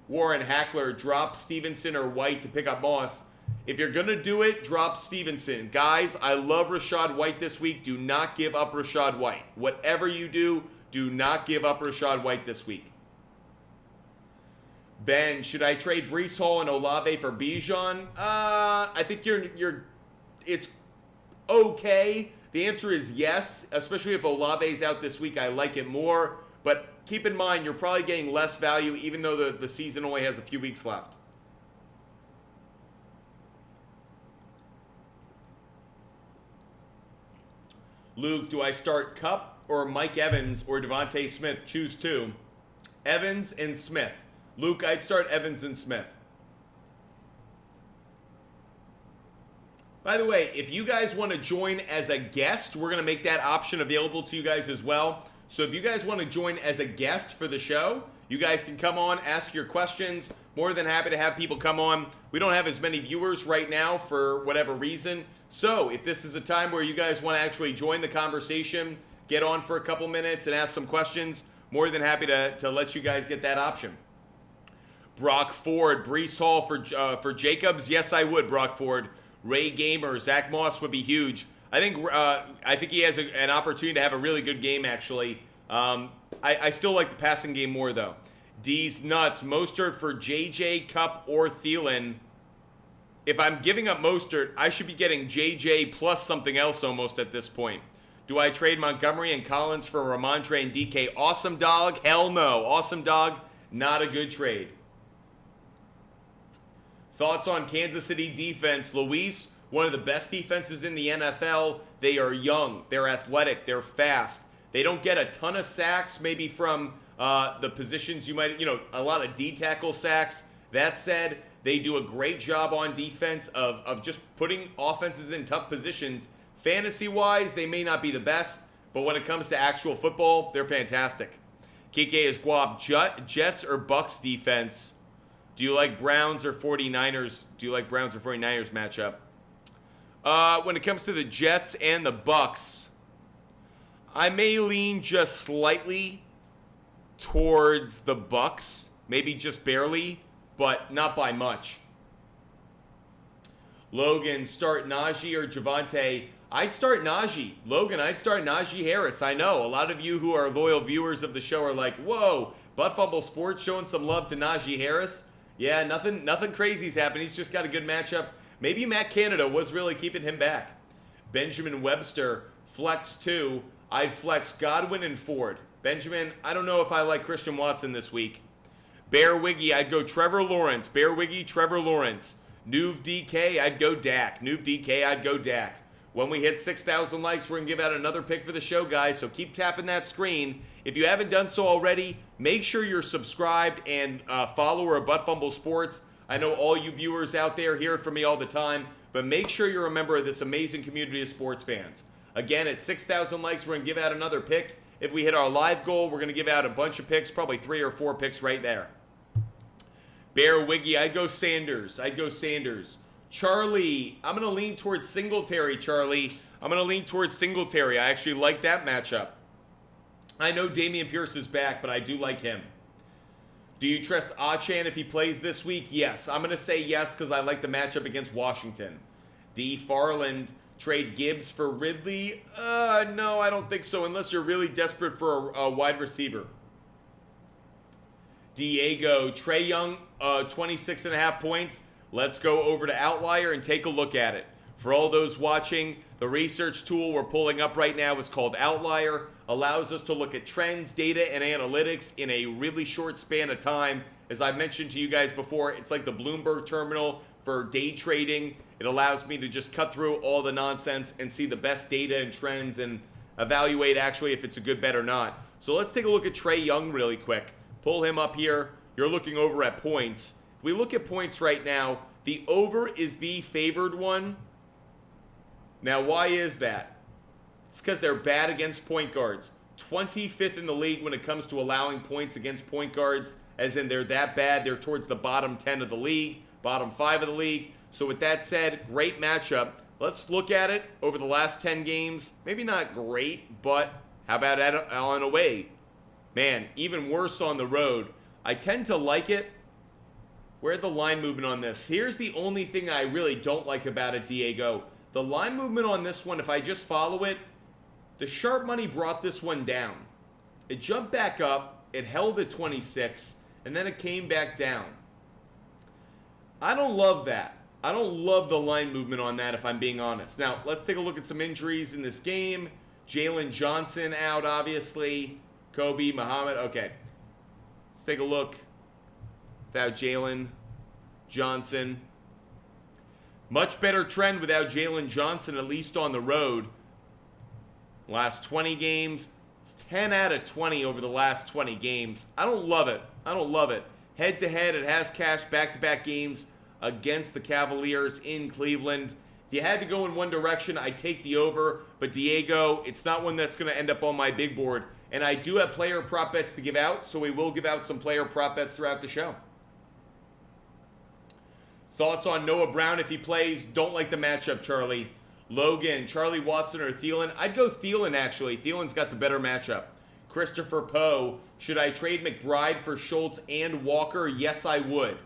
Warren Hackler, drop Stevenson or White to pick up Moss. If you're going to do it, drop Stevenson. Guys, I love Rachaad White this week. Do not give up Rachaad White. Whatever you do not give up Rachaad White this week. Ben, should I trade Breece Hall and Olave for Bijan? I think it's okay. The answer is yes, especially if Olave's out this week. I like it more. But keep in mind, you're probably getting less value even though the season only has a few weeks left. Luke, do I start Kupp or Mike Evans or Devontae Smith? Choose two. Evans and Smith. Luke, I'd start Evans and Smith. By the way, if you guys want to join as a guest, we're going to make that option available to you guys as well. So if you guys want to join as a guest for the show, you guys can come on, ask your questions. More than happy to have people come on. We don't have as many viewers right now for whatever reason. So if this is a time where you guys want to actually join the conversation, get on for a couple minutes and ask some questions, more than happy to let you guys get that option. Brock Ford, Breece Hall for Jacobs. Yes, I would, Brock Ford. Ray Gamer, Zach Moss would be huge. I think he has an opportunity to have a really good game, actually. I still like the passing game more, though. D's nuts. Mostert for JJ, Kupp, or Thielen. If I'm giving up Mostert, I should be getting JJ plus something else almost at this point. Do I trade Montgomery and Collins for Ramondre and DK? Awesome dog? Hell no. Awesome dog? Not a good trade. Thoughts on Kansas City defense? Luis, one of the best defenses in the NFL. They are young. They're athletic. They're fast. They don't get a ton of sacks, maybe from the positions you might, a lot of D-tackle sacks. That said, they do a great job on defense of just putting offenses in tough positions. Fantasy-wise, they may not be the best, but when it comes to actual football, they're fantastic. Kike is Guab, Jets or Bucks defense? Do you like Browns or 49ers? Matchup? When it comes to the Jets and the Bucks, I may lean just slightly towards the Bucks, maybe just barely, but not by much. Logan, start Najee or Javonte? I'd start Najee. Logan, I'd start Najee Harris. I know a lot of you who are loyal viewers of the show are like, whoa, Butt Fumble Sports showing some love to Najee Harris. Yeah, nothing crazy's happened. He's just got a good matchup. Maybe Matt Canada was really keeping him back. Benjamin Webster, flex 2. I'd flex Godwin and Ford. Benjamin, I don't know if I like Christian Watson this week. Bear Wiggy, I'd go Trevor Lawrence. Bear Wiggy, Trevor Lawrence. Nuv DK, I'd go Dak. When we hit 6,000 likes, we're going to give out another pick for the show, guys. So keep tapping that screen. If you haven't done so already, make sure you're subscribed and follower of Butt Fumble Sports. I know all you viewers out there hear it from me all the time, but make sure you're a member of this amazing community of sports fans. Again, at 6,000 likes, we're going to give out another pick. If we hit our live goal, we're going to give out a bunch of picks, probably 3 or 4 picks right there. Bear Wiggy, I'd go Sanders. Charlie, I'm going to lean towards Singletary, Charlie. I'm going to lean towards Singletary. I actually like that matchup. I know Dameon Pierce is back, but I do like him. Do you trust Achan if he plays this week? Yes. I'm going to say yes because I like the matchup against Washington. D. Farland, trade Gibbs for Ridley? No, I don't think so, unless you're really desperate for a wide receiver. Diego, Trey Young, 26.5 points. Let's go over to Outlier and take a look at it. For all those watching, the research tool we're pulling up right now is called Outlier. Allows us to look at trends, data, and analytics in a really short span of time. As I mentioned to you guys before, it's like the Bloomberg terminal for day trading. It allows me to just cut through all the nonsense and see the best data and trends and evaluate actually if it's a good bet or not. So let's take a look at Trey Young really quick. Pull him up here. You're looking over at points. If we look at points right now, the over is the favored one. Now, why is that? It's because they're bad against point guards. 25th in the league when it comes to allowing points against point guards, as in they're that bad. They're towards the bottom 10 of the league, bottom 5 of the league. So with that said, great matchup. Let's look at it over the last 10 games. Maybe not great, but how about on away? Man, even worse on the road. I tend to like it. Where's the line movement on this? Here's the only thing I really don't like about it, Diego. The line movement on this one, if I just follow it, the sharp money brought this one down. It jumped back up, it held at 26, and then it came back down. I don't love that. I don't love the line movement on that, if I'm being honest. Now, let's take a look at some injuries in this game. Jalen Johnson out, obviously. Kobe, Muhammad. Okay. Let's take a look. Without Jalen Johnson. Much better trend without Jalen Johnson, at least on the road. Last 20 games. It's 10 out of 20 over the last 20 games. I don't love it. I don't love it. Head-to-head, it has cashed back-to-back games against the Cavaliers in Cleveland. If you had to go in one direction, I'd take the over. But Diego, it's not one that's going to end up on my big board. And I do have player prop bets to give out, so we will give out some player prop bets throughout the show. Thoughts on Noah Brown if he plays? Don't like the matchup, Charlie. Logan, Charlie Watson, or Thielen? I'd go Thielen, actually. Thielen's got the better matchup. Christopher Poe, should I trade McBride for Schultz and Walker? Yes, I would.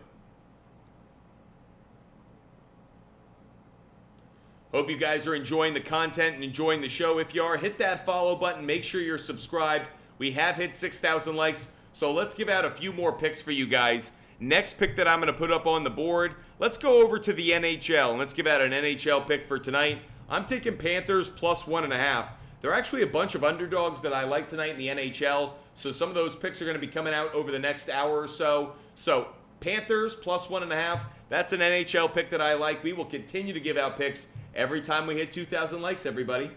Hope you guys are enjoying the content and enjoying the show. If you are, hit that follow button. Make sure you're subscribed. We have hit 6,000 likes, so let's give out a few more picks for you guys. Next pick that I'm going to put up on the board, let's go over to the NHL, and let's give out an NHL pick for tonight. I'm taking Panthers plus 1.5. There are actually a bunch of underdogs that I like tonight in the NHL, so some of those picks are going to be coming out over the next hour or so. So Panthers plus 1.5, that's an NHL pick that I like. We will continue to give out picks every time we hit 2,000 likes, everybody.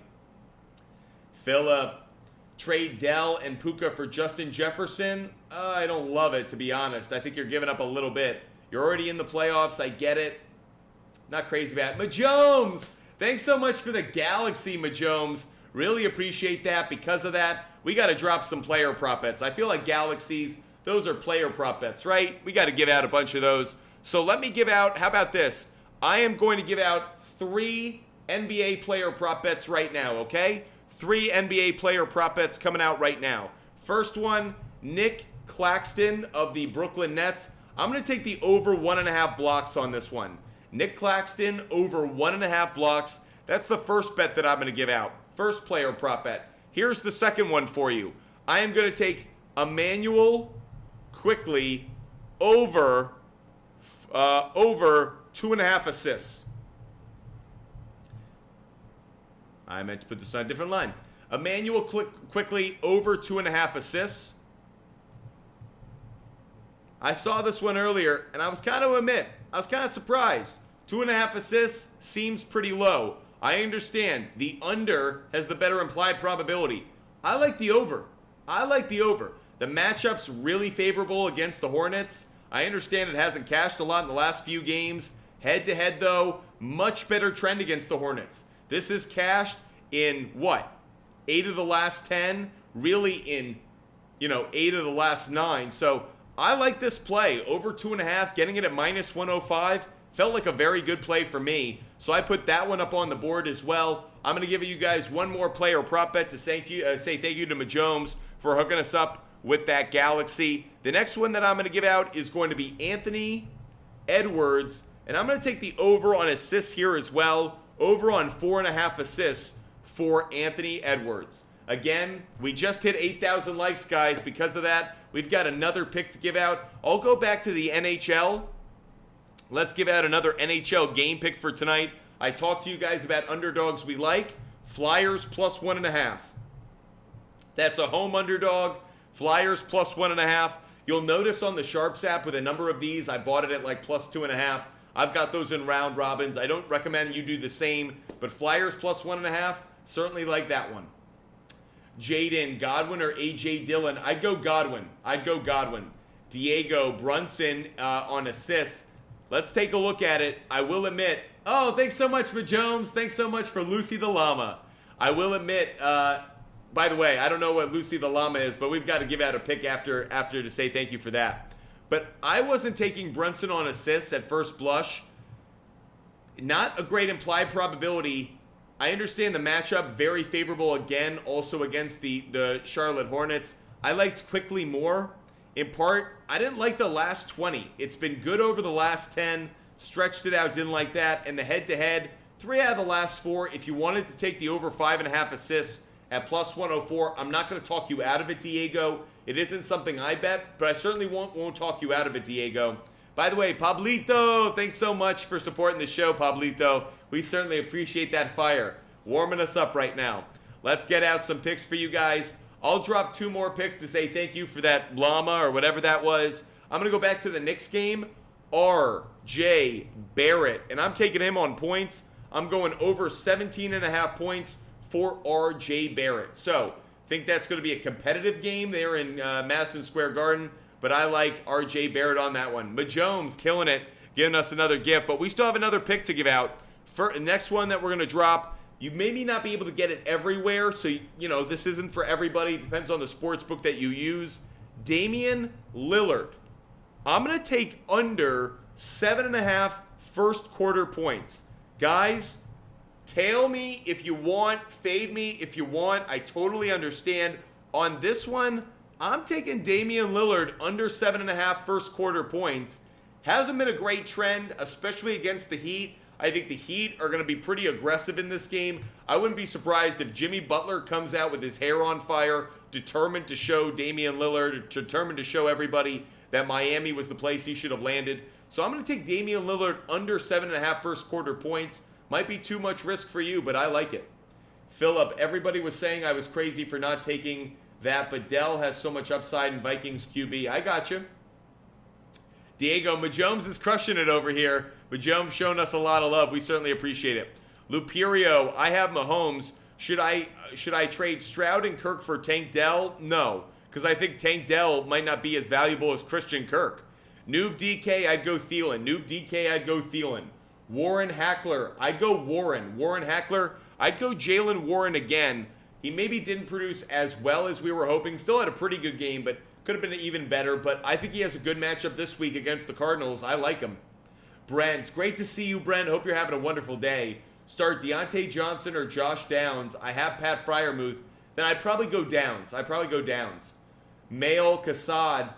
Philip, trade Dell and Puka for Justin Jefferson. I don't love it, to be honest. I think you're giving up a little bit. You're already in the playoffs. I get it. Not crazy about it. Majomes! Thanks so much for the Galaxy, Majomes. Really appreciate that. Because of that, we got to drop some player prop bets. I feel like Galaxies, those are player prop bets, right? We got to give out a bunch of those. So let me give out, how about this? I am going to give out 3 NBA player prop bets right now, okay? 3 NBA player prop bets coming out right now. First one, Nick Claxton of the Brooklyn Nets. I'm going to take the over 1.5 blocks on this one. Nick Claxton over 1.5 blocks. That's the first bet that I'm going to give out. First player prop bet. Here's the second one for you. I am going to take Emmanuel Quickly over 2.5 assists. I meant to put this on a different line. Emmanuel Quickly over 2.5 assists. I saw this one earlier, and I was kind of surprised. 2.5 assists seems pretty low. I understand the under has the better implied probability. I like the over. The matchup's really favorable against the Hornets. I understand it hasn't cashed a lot in the last few games. Head-to-head, though, much better trend against the Hornets. This is cashed in, what, 8 of the last 10? Really in, 8 of the last 9. So I like this play. Over 2.5, getting it at minus 105. Felt like a very good play for me. So I put that one up on the board as well. I'm going to give you guys one more play or prop bet to say thank you to Majomes for hooking us up with that Galaxy. The next one that I'm going to give out is going to be Anthony Edwards. And I'm going to take the over on assists here as well. Over on 4.5 assists for Anthony Edwards. Again, we just hit 8,000 likes, guys. Because of that, we've got another pick to give out. I'll go back to the NHL. Let's give out another NHL game pick for tonight. I talked to you guys about underdogs we like. Flyers plus 1.5. That's a home underdog. Flyers plus 1.5. You'll notice on the SHARPZ app with a number of these, I bought it at like plus 2.5. I've got those in round robins. I don't recommend you do the same, but Flyers plus 1.5, certainly like that one. Jaden, Godwin or A.J. Dillon? I'd go Godwin. Diego Brunson on assists. Let's take a look at it. I will admit, oh, thanks so much for Jones. Thanks so much for Lucy the Llama. I will admit, by the way, I don't know what Lucy the Llama is, but we've got to give out a pick after to say thank you for that. But I wasn't taking Brunson on assists at first blush. Not a great implied probability. I understand the matchup, very favorable again, also against the Charlotte Hornets. I liked Quickly more. In part, I didn't like the last 20. It's been good over the last 10. Stretched it out, didn't like that. And the head-to-head, 3 out of the last 4. If you wanted to take the over 5.5 assists at plus 104, I'm not going to talk you out of it, Diego. It isn't something I bet, but I certainly won't talk you out of it, Diego. By the way, Pablito, thanks so much for supporting the show, Pablito. We certainly appreciate that fire. Warming us up right now. Let's get out some picks for you guys. I'll drop 2 more picks to say thank you for that llama or whatever that was. I'm going to go back to the Knicks game. R.J. Barrett. And I'm taking him on points. I'm going over 17.5 points for R.J. Barrett. So, think that's going to be a competitive game there in Madison Square Garden. But I like R.J. Barrett on that one. Majomes killing it, giving us another gift. But we still have another pick to give out. For the next one that we're going to drop, you maybe not be able to get it everywhere. So, this isn't for everybody. It depends on the sports book that you use. Damian Lillard. I'm going to take under 7.5 first quarter points. Guys, tail me if you want. Fade me if you want. I totally understand. On this one, I'm taking Damian Lillard under 7.5 first quarter points. Hasn't been a great trend, especially against the Heat. I think the Heat are going to be pretty aggressive in this game. I wouldn't be surprised if Jimmy Butler comes out with his hair on fire, determined to show Damian Lillard, determined to show everybody that Miami was the place he should have landed. So I'm going to take Damian Lillard under 7.5 first quarter points. Might be too much risk for you, but I like it. Philip, everybody was saying I was crazy for not taking that, but Dell has so much upside in Vikings QB. I got you. Diego, Majomes is crushing it over here. Majomes showing us a lot of love. We certainly appreciate it. Luperio, I have Mahomes. Should I trade Stroud and Kirk for Tank Dell? No, because I think Tank Dell might not be as valuable as Christian Kirk. Nuve DK, I'd go Thielen. Warren Hackler, I'd go Warren. Warren Hackler, I'd go Jalen Warren again. He maybe didn't produce as well as we were hoping. Still had a pretty good game, but could have been even better. But I think he has a good matchup this week against the Cardinals. I like him. Brent, great to see you, Brent. Hope you're having a wonderful day. Start Deontay Johnson or Josh Downs. I have Pat Freiermuth. Then I'd probably go Downs. Mail, Kassad,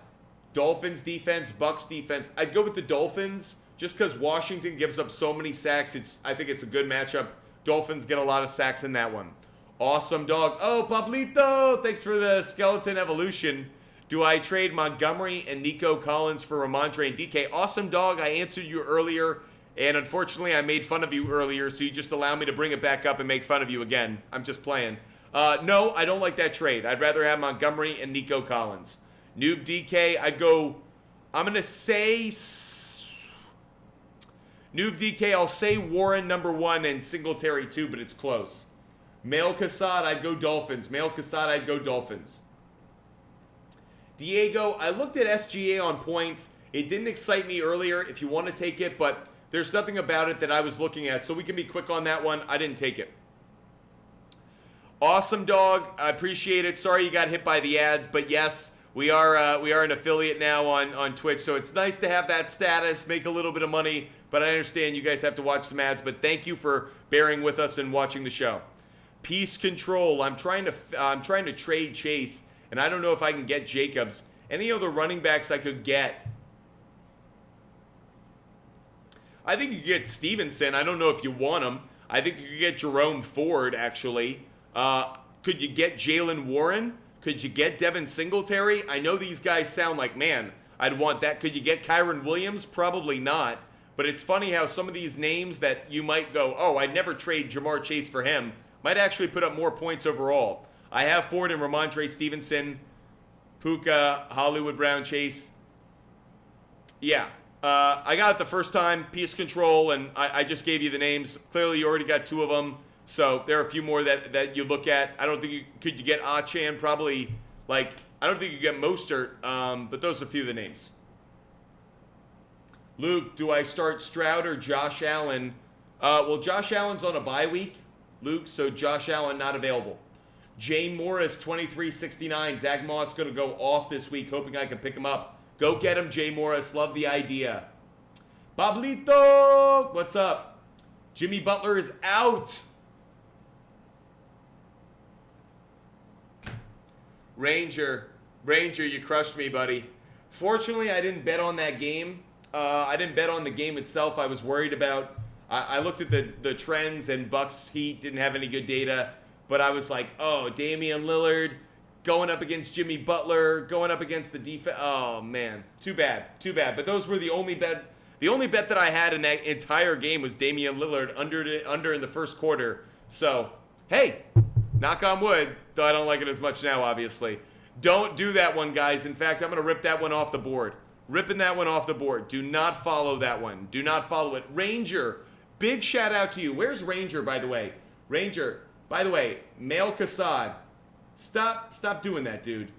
Dolphins defense, Bucks defense. I'd go with the Dolphins just because Washington gives up so many sacks. I think it's a good matchup. Dolphins get a lot of sacks in that one. Awesome dog. Oh, Pablito, thanks for the skeleton evolution. Do I trade Montgomery and Nico Collins for Ramondre and DK? Awesome dog. I answered you earlier, and unfortunately I made fun of you earlier, so you just allow me to bring it back up and make fun of you again. I'm just playing. No, I don't like that trade. I'd rather have Montgomery and Nico Collins. Nuve DK, I'm going to say Nuv DK, I'll say Warren number 1 and Singletary 2, but it's close. Mail Kassad, I'd go Dolphins. Mail Kassad, I'd go Dolphins. Diego, I looked at SGA on points. It didn't excite me earlier if you want to take it, but there's nothing about it that I was looking at, so we can be quick on that one. I didn't take it. Awesome Dog, I appreciate it. Sorry you got hit by the ads, but yes, we are an affiliate now on Twitch, so it's nice to have that status, make a little bit of money, but I understand you guys have to watch some ads, but thank you for bearing with us and watching the show. Peace Control, I'm trying to trade Chase, and I don't know if I can get Jacobs. Any other running backs I could get? I think you could get Stevenson. I don't know if you want him. I think you could get Jerome Ford, actually. Could you get Jalen Warren? Could you get Devin Singletary? I know these guys sound like, man, I'd want that. Could you get Kyron Williams? Probably not. But it's funny how some of these names that you might go, oh, I'd never trade Jamar Chase for him, might actually put up more points overall. I have Ford and Ramondre Stevenson, Puka, Hollywood Brown, Chase. Yeah. I got it the first time, Peace Control, and I just gave you the names. Clearly, you already got 2 of them. So there are a few more that you look at. I don't think could you get Achan? Probably, like, I don't think you get Mostert, but those are a few of the names. Luke, do I start Stroud or Josh Allen? Well, Josh Allen's on a bye week, Luke, so Josh Allen not available. Jane Morris, 2369. Zach Moss going to go off this week, hoping I can pick him up. Go get him, Jay Morris. Love the idea. Pablito, what's up? Jimmy Butler is out. Ranger, you crushed me, buddy. Fortunately, I didn't bet on that game. I didn't bet on the game itself. I was worried about. I looked at the trends, and Bucks Heat didn't have any good data. But I was like, oh, Damian Lillard going up against Jimmy Butler, going up against the defense. Oh man, too bad. But those were the only bet. The only bet that I had in that entire game was Damian Lillard under in the first quarter. So hey, knock on wood. Though I don't like it as much now, obviously. Don't do that one, guys. In fact, I'm going to rip that one off the board. Ripping that one off the board. Do not follow that one. Do not follow it. Ranger, big shout out to you. Where's Ranger, by the way? Ranger, by the way, Mail Kassad. Stop doing that, dude.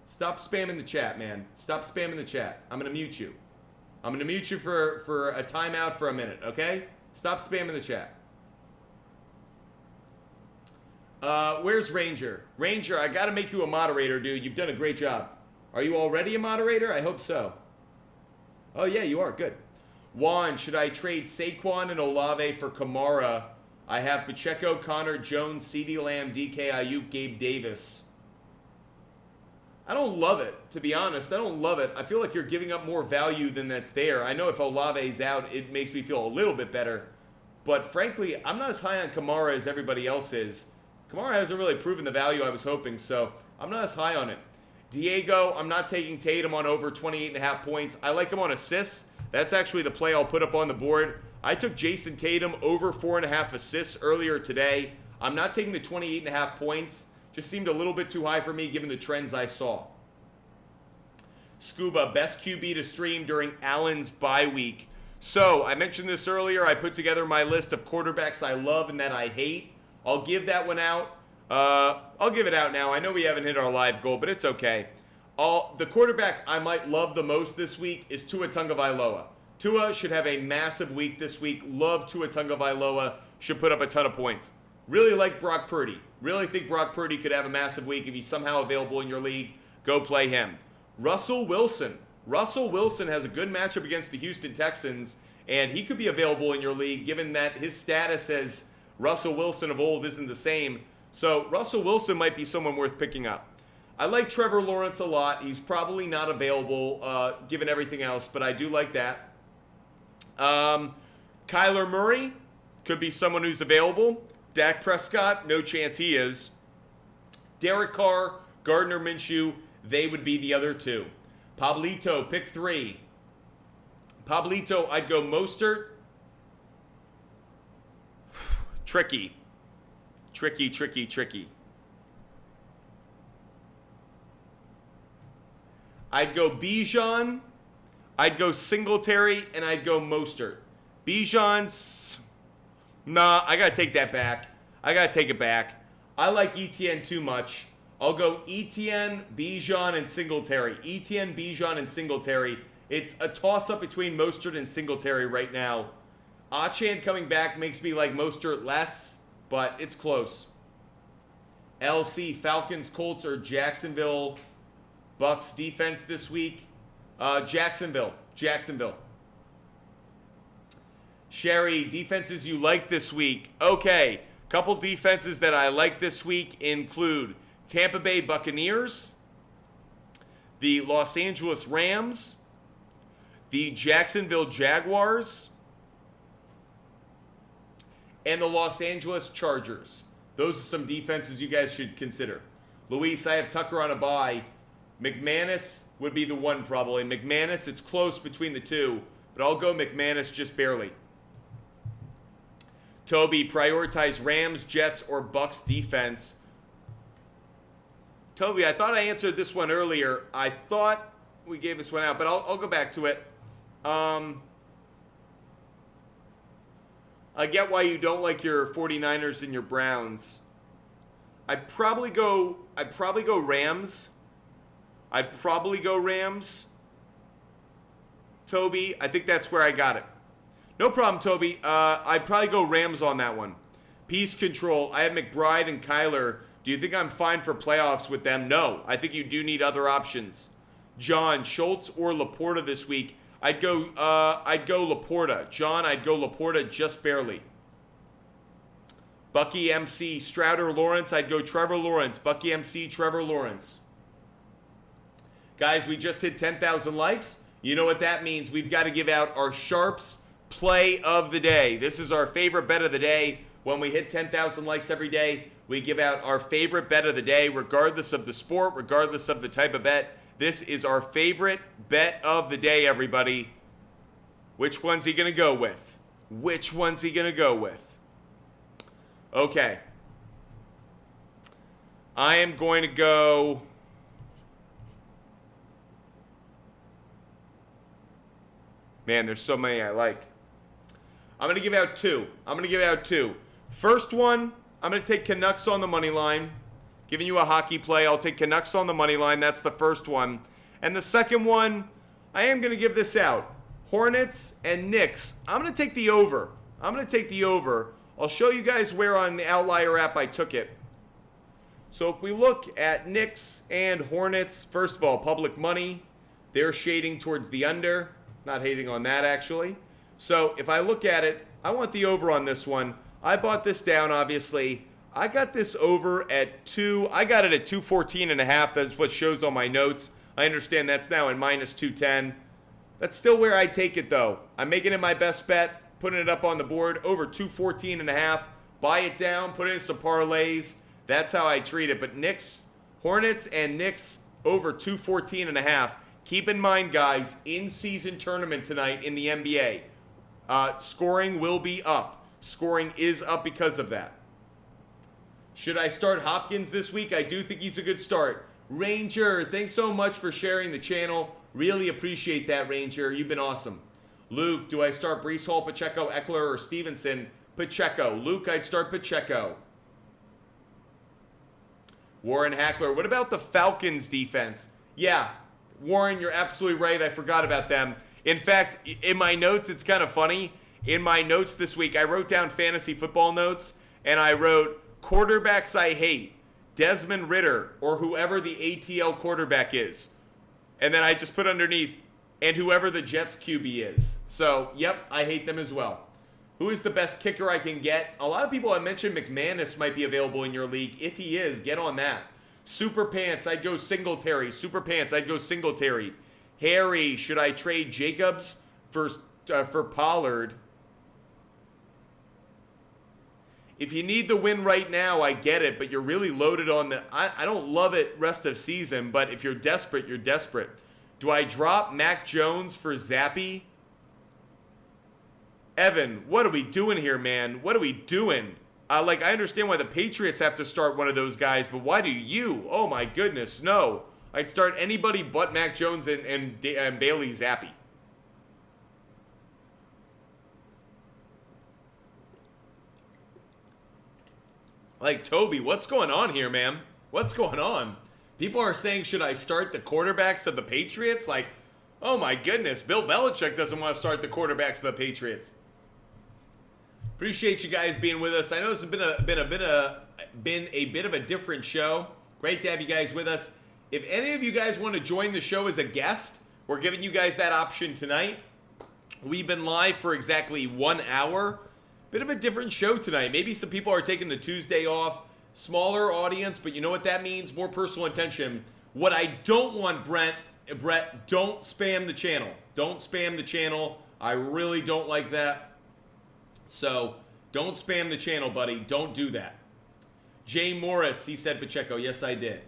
Stop spamming the chat, man. Stop spamming the chat. I'm going to mute you. I'm going to mute you for a timeout for a minute, okay? Stop spamming the chat. Where's Ranger? Ranger, I got to make you a moderator, dude. You've done a great job. Are you already a moderator? I hope so. Oh, yeah, you are. Good. Juan, should I trade Saquon and Olave for Kamara? I have Pacheco, Connor, Jones, CeeDee Lamb, DK, Ayuk, Gabe Davis. I don't love it, to be honest. I don't love it. I feel like you're giving up more value than that's there. I know if Olave's out, it makes me feel a little bit better. But frankly, I'm not as high on Kamara as everybody else is. Kamara hasn't really proven the value I was hoping, so I'm not as high on it. Diego, I'm not taking Tatum on over 28.5 points. I like him on assists. That's actually the play I'll put up on the board. I took Jason Tatum over 4.5 assists earlier today. I'm not taking the 28.5 points. Just seemed a little bit too high for me given the trends I saw. Scuba, best QB to stream during Allen's bye week. So, I mentioned this earlier. I put together my list of quarterbacks I love and that I hate. I'll give that one out. I'll give it out now. I know we haven't hit our live goal, but it's okay. The quarterback I might love the most this week is Tua Tagovailoa. Tua should have a massive week this week. Love Tua Tagovailoa. Should put up a ton of points. Really like Brock Purdy. Really think Brock Purdy could have a massive week. If he's somehow available in your league, go play him. Russell Wilson. Russell Wilson has a good matchup against the Houston Texans, and he could be available in your league given that his status as Russell Wilson of old isn't the same. So Russell Wilson might be someone worth picking up. I like Trevor Lawrence a lot. He's probably not available given everything else, but I do like that. Kyler Murray could be someone who's available. Dak Prescott, no chance he is. Derek Carr, Gardner Minshew, they would be the other two. Pablito, pick 3. Pablito, I'd go Mostert. Tricky. I'd go Bijan, I'd go Singletary, and I'd go Mostert. Bijan's... Nah, I got to take that back. I got to take it back. I like Etienne too much. I'll go Etienne, Bijan, and Singletary. Etienne, Bijan, and Singletary. It's a toss-up between Mostert and Singletary right now. Achane coming back makes me like Mostert less, but it's close. LC, Falcons, Colts, or Jacksonville Bucks defense this week? Jacksonville. Sherry, defenses you like this week. Okay, couple defenses that I like this week include Tampa Bay Buccaneers, the Los Angeles Rams, the Jacksonville Jaguars, and the Los Angeles Chargers. Those are some defenses you guys should consider. Luis, I have Tucker on a bye. McManus would be the one probably. McManus, it's close between the two, but I'll go McManus just barely. Toby, prioritize Rams, Jets, or Bucks defense. Toby, I thought I answered this one earlier. I thought we gave this one out, but I'll go back to it. I get why you don't like your 49ers and your Browns. I'd probably go Rams. Toby, I think that's where I got it. No problem, Toby. I'd probably go Rams on that one. Peace Control. I have McBride and Kyler. Do you think I'm fine for playoffs with them? No. I think you do need other options. John, Schultz or Laporta this week? I'd go Laporta. John, I'd go Laporta just barely. Bucky MC, Stroud or Lawrence? I'd go Trevor Lawrence. Bucky MC, Trevor Lawrence. Guys, we just hit 10,000 likes. You know what that means. We've got to give out our Sharps play of the day. This is our favorite bet of the day. When we hit 10,000 likes every day, we give out our favorite bet of the day, regardless of the sport, regardless of the type of bet. This is our favorite bet of the day, everybody. Which one's he going to go with? Okay. I am going to go... Man, there's so many I like. I'm going to give out two. First one, I'm going to take Canucks on the money line. Giving you a hockey play, I'll take Canucks on the money line. That's the first one. And the second one, I am going to give this out. Hornets and Knicks. I'm going to take the over. I'll show you guys where on the Outlier app I took it. So if we look at Knicks and Hornets, first of all, public money. They're shading towards the under. Not hating on that, actually. So if I look at it, I want the over on this one. I bought this down, obviously. I got this over at 2. I got it at 214.5. That's what shows on my notes. I understand that's now at minus 210. That's still where I take it, though. I'm making it my best bet, putting it up on the board, over 214.5. Buy it down, put it in some parlays. That's how I treat it. But Knicks, Hornets and Knicks over 214.5. Keep in mind, guys, in-season tournament tonight in the NBA. Scoring will be up. Scoring is up because of that. Should I start Hopkins this week? I do think he's a good start. Ranger, thanks so much for sharing the channel. Really appreciate that, Ranger. You've been awesome. Luke, do I start Breece Hall, Pacheco, Eckler, or Stevenson? Pacheco. Luke, I'd start Pacheco. Warren Hackler, what about the Falcons defense? Yeah, Warren, you're absolutely right. I forgot about them. In fact, in my notes, it's kind of funny. In my notes this week, I wrote down fantasy football notes, and I wrote, quarterbacks I hate, Desmond Ridder, or whoever the ATL quarterback is. And then I just put underneath, and whoever the Jets QB is. So, yep, I hate them as well. Who is the best kicker I can get? A lot of people have mentioned McManus might be available in your league. If he is, get on that. Super Pants, I'd go Singletary. Super Pants, I'd go Singletary. Harry, should I trade Jacobs for Pollard? If you need the win right now, I get it, but you're really loaded on the... I don't love it rest of season, but if you're desperate, you're desperate. Do I drop Mac Jones for Zappy? Evan, what are we doing here, man? What are we doing? I understand why the Patriots have to start one of those guys, but why do you? Oh, my goodness, no. I'd start anybody but Mac Jones and Bailey Zappi. Like, Toby, what's going on here, man? What's going on? People are saying, should I start the quarterbacks of the Patriots? Like, oh my goodness, Bill Belichick doesn't want to start the quarterbacks of the Patriots. Appreciate you guys being with us. I know this has been a bit of a different show. Great to have you guys with us. If any of you guys want to join the show as a guest, we're giving you guys that option tonight. We've been live for exactly 1 hour. Bit of a different show tonight. Maybe some people are taking the Tuesday off. Smaller audience, but you know what that means? More personal attention. What I don't want, Brett, don't spam the channel. Don't spam the channel. I really don't like that. So don't spam the channel, buddy. Don't do that. Jay Morris, he said Pacheco. Yes, I did.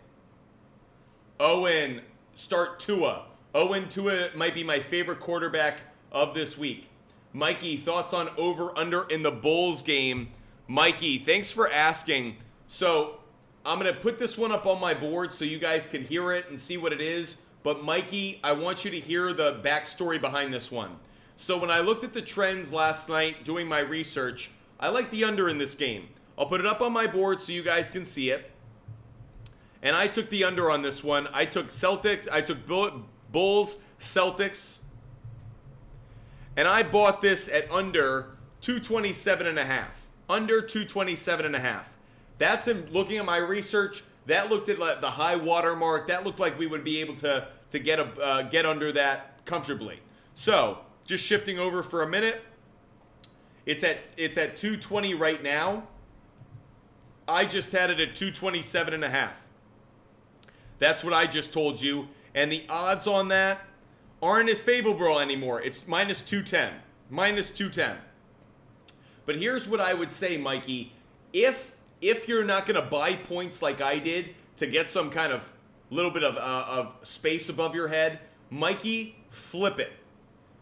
Owen, start Tua. Tua might be my favorite quarterback of this week. Mikey, thoughts on over-under in the Bulls game? Mikey, thanks for asking. So I'm going to put this one up on my board so you guys can hear it and see what it is. But Mikey, I want you to hear the backstory behind this one. So when I looked at the trends last night doing my research, I like the under in this game. I'll put it up on my board so you guys can see it. And I took the under on this one. I took Bulls, Celtics. And I bought this at under 227.5. Under 227.5. That's him looking at my research. That looked at the high water mark. That looked like we would be able to get under that comfortably. So just shifting over for a minute. It's at 220 right now. I just had it at 227.5. That's what I just told you. And the odds on that aren't as favorable anymore. It's minus 210. Minus 210. But here's what I would say, Mikey. If you're not going to buy points like I did to get some kind of little bit of space above your head, Mikey, flip it.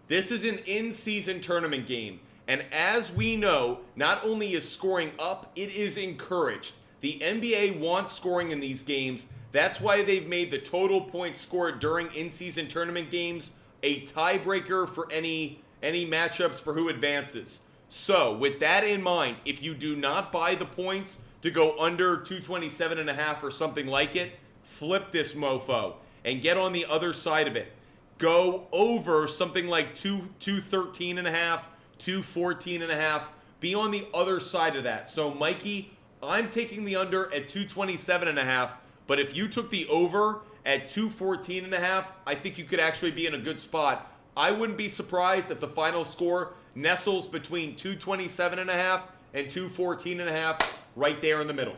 This is an in-season tournament game. And as we know, not only is scoring up, it is encouraged. The NBA wants scoring in these games. That's why they've made the total points scored during in-season tournament games a tiebreaker for any matchups for who advances. So, with that in mind, if you do not buy the points to go under 227.5 or something like it, flip this mofo and get on the other side of it. Go over something like 213.5, 214.5. Be on the other side of that. So, Mikey, I'm taking the under at 227.5. But if you took the over at 214.5, I think you could actually be in a good spot. I wouldn't be surprised if the final score nestles between 227.5 and 214.5, right there in the middle.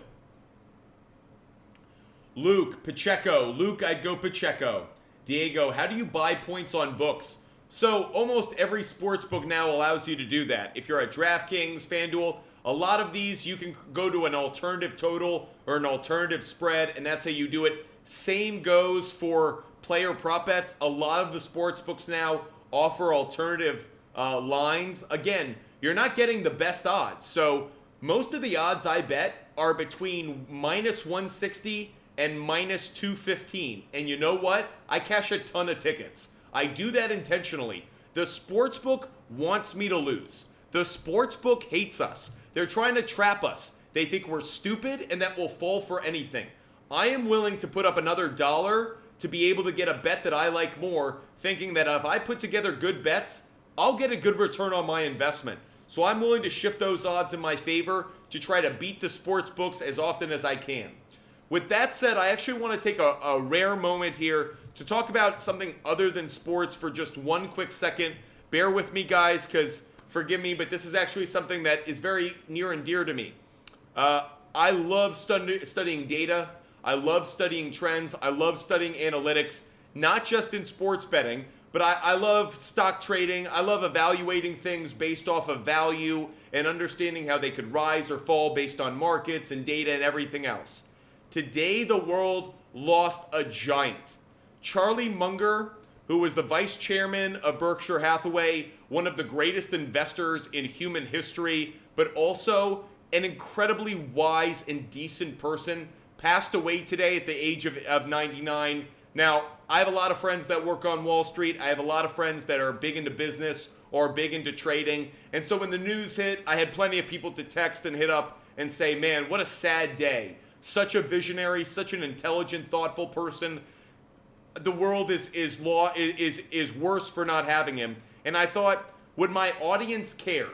Luke, Pacheco. Luke, I'd go Pacheco. Diego, how do you buy points on books? So almost every sports book now allows you to do that. If you're at DraftKings, FanDuel, a lot of these you can go to an alternative total or an alternative spread, and that's how you do it. Same goes for player prop bets. A lot of the sports books now offer alternative lines. Again, you're not getting the best odds. So most of the odds I bet are between minus 160 and minus 215. And you know what? I cash a ton of tickets. I do that intentionally. The sportsbook wants me to lose. The sportsbook hates us. They're trying to trap us. They think we're stupid and that we'll fall for anything. I am willing to put up another $1 to be able to get a bet that I like more, thinking that if I put together good bets, I'll get a good return on my investment. So I'm willing to shift those odds in my favor to try to beat the sports books as often as I can. With that said, I actually want to take a rare moment here to talk about something other than sports for just one quick second. Bear with me, guys, because forgive me, but this is actually something that is very near and dear to me. I love studying data. I love studying trends. I love studying analytics, not just in sports betting, but I love stock trading. I love evaluating things based off of value and understanding how they could rise or fall based on markets and data and everything else. Today, the world lost a giant. Charlie Munger, who was the vice chairman of Berkshire Hathaway, one of the greatest investors in human history, but also an incredibly wise and decent person, passed away today at the age of 99. Now, I have a lot of friends that work on Wall Street. I have a lot of friends that are big into business or big into trading. And so when the news hit, I had plenty of people to text and hit up and say, man, what a sad day. Such a visionary, such an intelligent, thoughtful person. The world is worse for not having him. And I thought, would my audience care?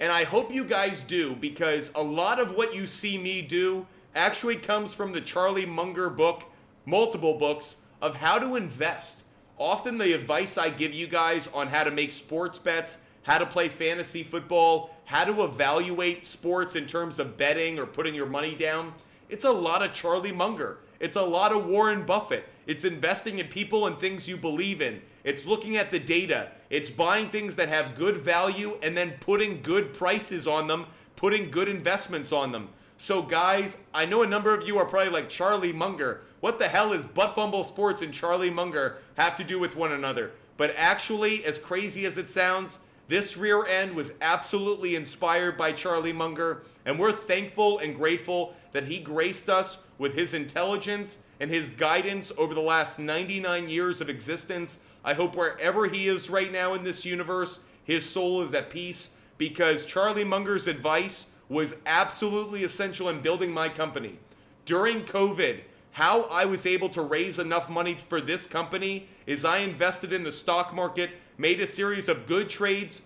And I hope you guys do, because a lot of what you see me do actually comes from the Charlie Munger book, multiple books, of how to invest. Often the advice I give you guys on how to make sports bets, how to play fantasy football, how to evaluate sports in terms of betting or putting your money down, it's a lot of Charlie Munger. It's a lot of Warren Buffett. It's investing in people and things you believe in. It's looking at the data. It's buying things that have good value and then putting good prices on them, putting good investments on them. So guys, I know a number of you are probably like, Charlie Munger, what the hell is Butt Fumble Sports and Charlie Munger have to do with one another? But actually, as crazy as it sounds, this rear end was absolutely inspired by Charlie Munger, and we're thankful and grateful that he graced us with his intelligence and his guidance over the last 99 years of existence. I hope wherever he is right now in this universe, his soul is at peace, because Charlie Munger's advice was absolutely essential in building my company. During COVID, how I was able to raise enough money for this company is I invested in the stock market, made a series of good trades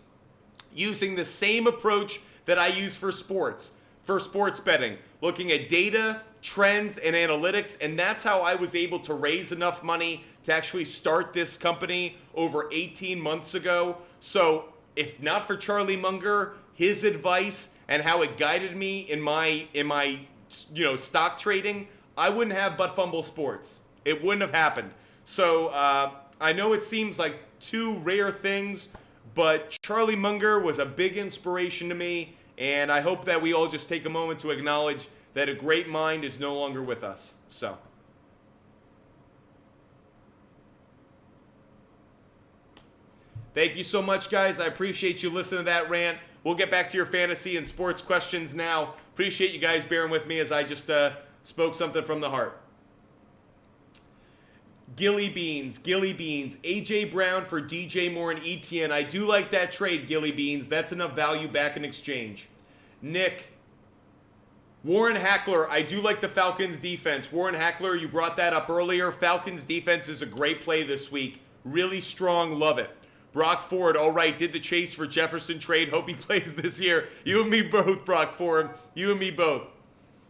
using the same approach that I use for sports betting, looking at data, trends, and analytics, and that's how I was able to raise enough money to actually start this company over 18 months ago. So if not for Charlie Munger, his advice and how it guided me in my stock trading, I wouldn't have Butt Fumble Sports. It wouldn't have happened. So I know it seems like two rare things, but Charlie Munger was a big inspiration to me, and I hope that we all just take a moment to acknowledge that a great mind is no longer with us. So thank you so much, guys. I appreciate you listening to that rant. We'll get back to your fantasy and sports questions now. Appreciate you guys bearing with me as I just spoke something from the heart. Gilly Beans. AJ Brown for DJ Moore and ETN. I do like that trade, Gilly Beans. That's enough value back in exchange. Nick. Warren Hackler. I do like the Falcons defense. Warren Hackler, you brought that up earlier. Falcons defense is a great play this week. Really strong. Love it. Brock Ford, all right, did the Chase for Jefferson trade. Hope he plays this year. You and me both, Brock Ford. You and me both.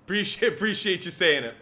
Appreciate you saying it.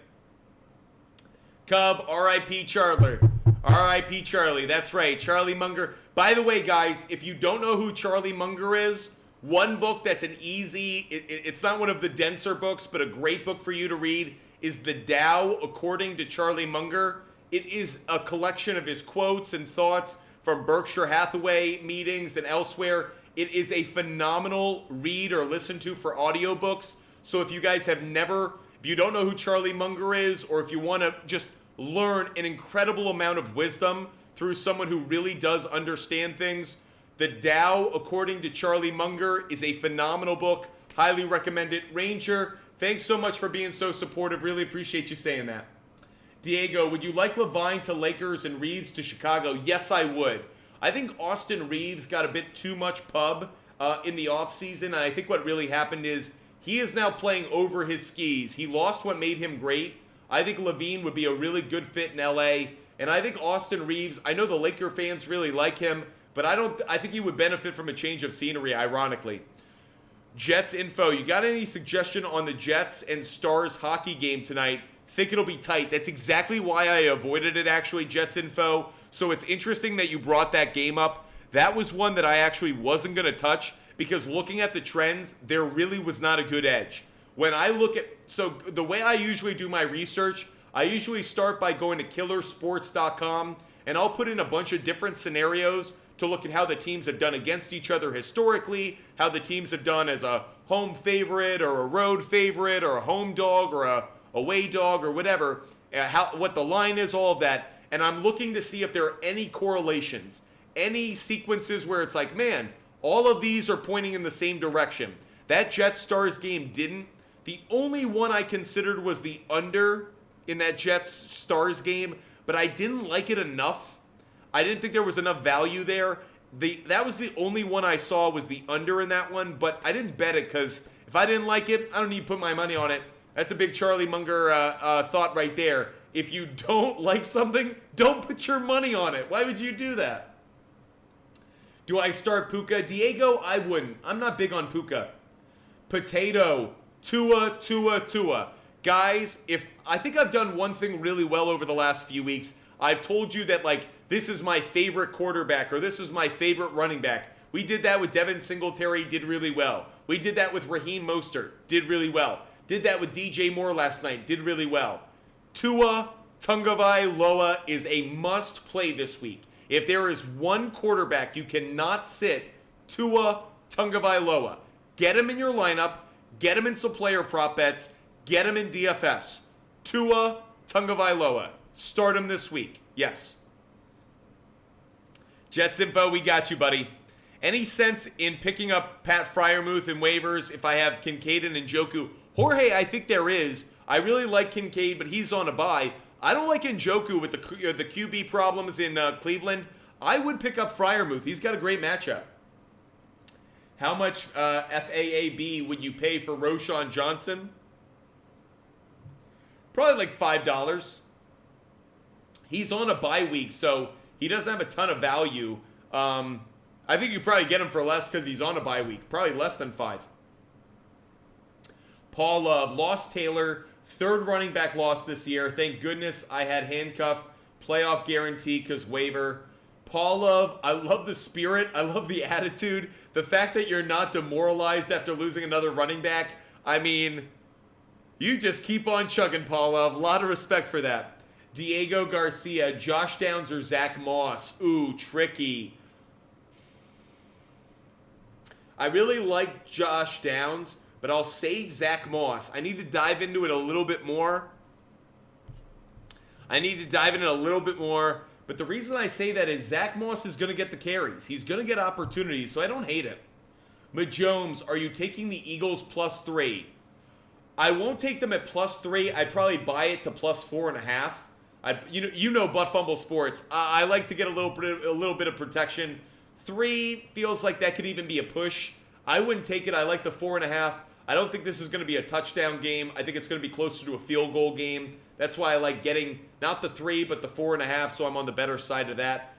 Cub, R.I.P. Charlie. R.I.P. Charlie. That's right, Charlie Munger. By the way, guys, if you don't know who Charlie Munger is, one book that's an easy, it's not one of the denser books, but a great book for you to read is The Dow According to Charlie Munger. It is a collection of his quotes and thoughts from Berkshire Hathaway meetings and elsewhere. It is a phenomenal read or listen to for audiobooks. So if you guys have never, if you don't know who Charlie Munger is, or if you want to just learn an incredible amount of wisdom through someone who really does understand things, The Dow According to Charlie Munger is a phenomenal book. Highly recommend it. Ranger, thanks so much for being so supportive. Really appreciate you saying that. Diego, would you like Levine to Lakers and Reeves to Chicago? Yes, I would. I think Austin Reeves got a bit too much pub in the offseason, and I think what really happened is he is now playing over his skis. He lost what made him great. I think Levine would be a really good fit in LA, and I think Austin Reeves, I know the Laker fans really like him, but I think he would benefit from a change of scenery, ironically. Jets info, you got any suggestion on the Jets and Stars hockey game tonight? Think it'll be tight. That's exactly why I avoided it, actually, Jets info. So it's interesting that you brought that game up. That was one that I actually wasn't going to touch because looking at the trends, there really was not a good edge. When I look at, so the way I usually do my research, I usually start by going to killersports.com and I'll put in a bunch of different scenarios to look at how the teams have done against each other historically, how the teams have done as a home favorite or a road favorite or a home dog or a away dog or whatever, what the line is, all of that. And I'm looking to see if there are any correlations, any sequences where it's like, man, all of these are pointing in the same direction. That Jets-Stars game didn't. The only one I considered was the under in that Jets-Stars game, but I didn't like it enough. I didn't think there was enough value there. That was the only one I saw was the under in that one, but I didn't bet it because If I didn't like it, I don't need to put my money on it. That's a big Charlie Munger thought right there. If you don't like something, don't put your money on it. Why would you do that? Do I start Puka? Diego, I wouldn't. I'm not big on Puka. Potato, Tua. Guys, I think I've done one thing really well over the last few weeks. I've told you that, like, this is my favorite quarterback or this is my favorite running back. We did that with Devin Singletary, did really well. We did that with Raheem Mostert, did really well. Did that with DJ Moore last night, did really well. Tua Tagovailoa is a must play this week. If there is one quarterback you cannot sit, Tua Tagovailoa. Get him in your lineup, get him in some player prop bets, get him in DFS. Tua Tagovailoa. Start him this week. Yes. Jets Info, we got you, buddy. Any sense in picking up Pat Freiermuth in waivers if I have Kincaid and Njoku? Jorge, I think there is. I really like Kincaid, but he's on a bye. I don't like Njoku with the QB problems in Cleveland. I would pick up Freiermuth. He's got a great matchup. How much FAAB would you pay for Roschon Johnson? Probably like $5. He's on a bye week, so he doesn't have a ton of value. I think you probably get him for less because he's on a bye week. Probably less than $5. Paul Love, lost Taylor, third running back loss this year. Thank goodness I had handcuff, playoff guarantee because waiver. Paul Love, I love the spirit. I love the attitude. The fact that you're not demoralized after losing another running back. I mean, you just keep on chugging, Paul Love. A lot of respect for that. Diego Garcia, Josh Downs or Zach Moss. Ooh, tricky. I really like Josh Downs, but I'll save Zach Moss. I need to dive into it a little bit more. But the reason I say that is Zach Moss is going to get the carries. He's going to get opportunities, so I don't hate it. Majomes, are you taking the Eagles +3? I won't take them at +3. I'd probably buy it to +4.5. You know Butt Fumble Sports. I like to get a little bit of protection. 3 feels like that could even be a push. I wouldn't take it. I like the 4.5. I don't think this is going to be a touchdown game. I think it's going to be closer to a field goal game. That's why I like getting not the 3, but the 4.5, so I'm on the better side of that.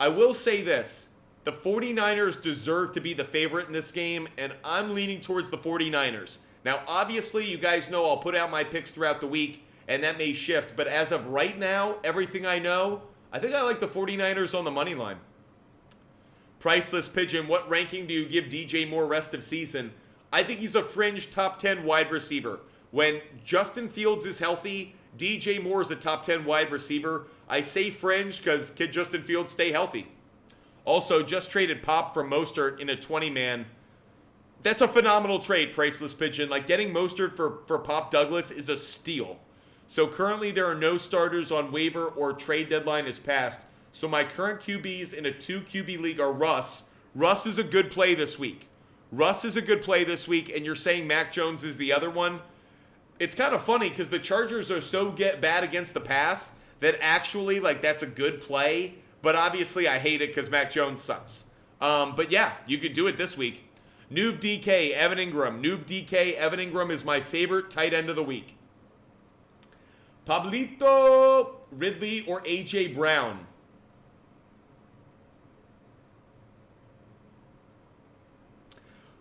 I will say this. The 49ers deserve to be the favorite in this game, and I'm leaning towards the 49ers. Now, obviously, you guys know I'll put out my picks throughout the week, and that may shift. But as of right now, everything I know, I think I like the 49ers on the money line. Priceless Pigeon, what ranking do you give DJ Moore rest of season? I think he's a fringe top 10 wide receiver. When Justin Fields is healthy, DJ Moore is a top 10 wide receiver. I say fringe because kid Justin Fields stay healthy. Also, just traded Pop from Mostert in a 20-man. That's a phenomenal trade, Priceless Pigeon. Like, getting Mostert for Pop Douglas is a steal. So currently there are no starters on waiver or trade deadline is passed. So my current QBs in a 2 QB league are Russ. Russ is a good play this week. And you're saying Mac Jones is the other one? It's kind of funny because the Chargers are so bad against the pass that actually, like, that's a good play. But obviously I hate it because Mac Jones sucks. But yeah, you could do it this week. Nuv DK, Evan Ingram is my favorite tight end of the week. Pablito, Ridley, or A.J. Brown?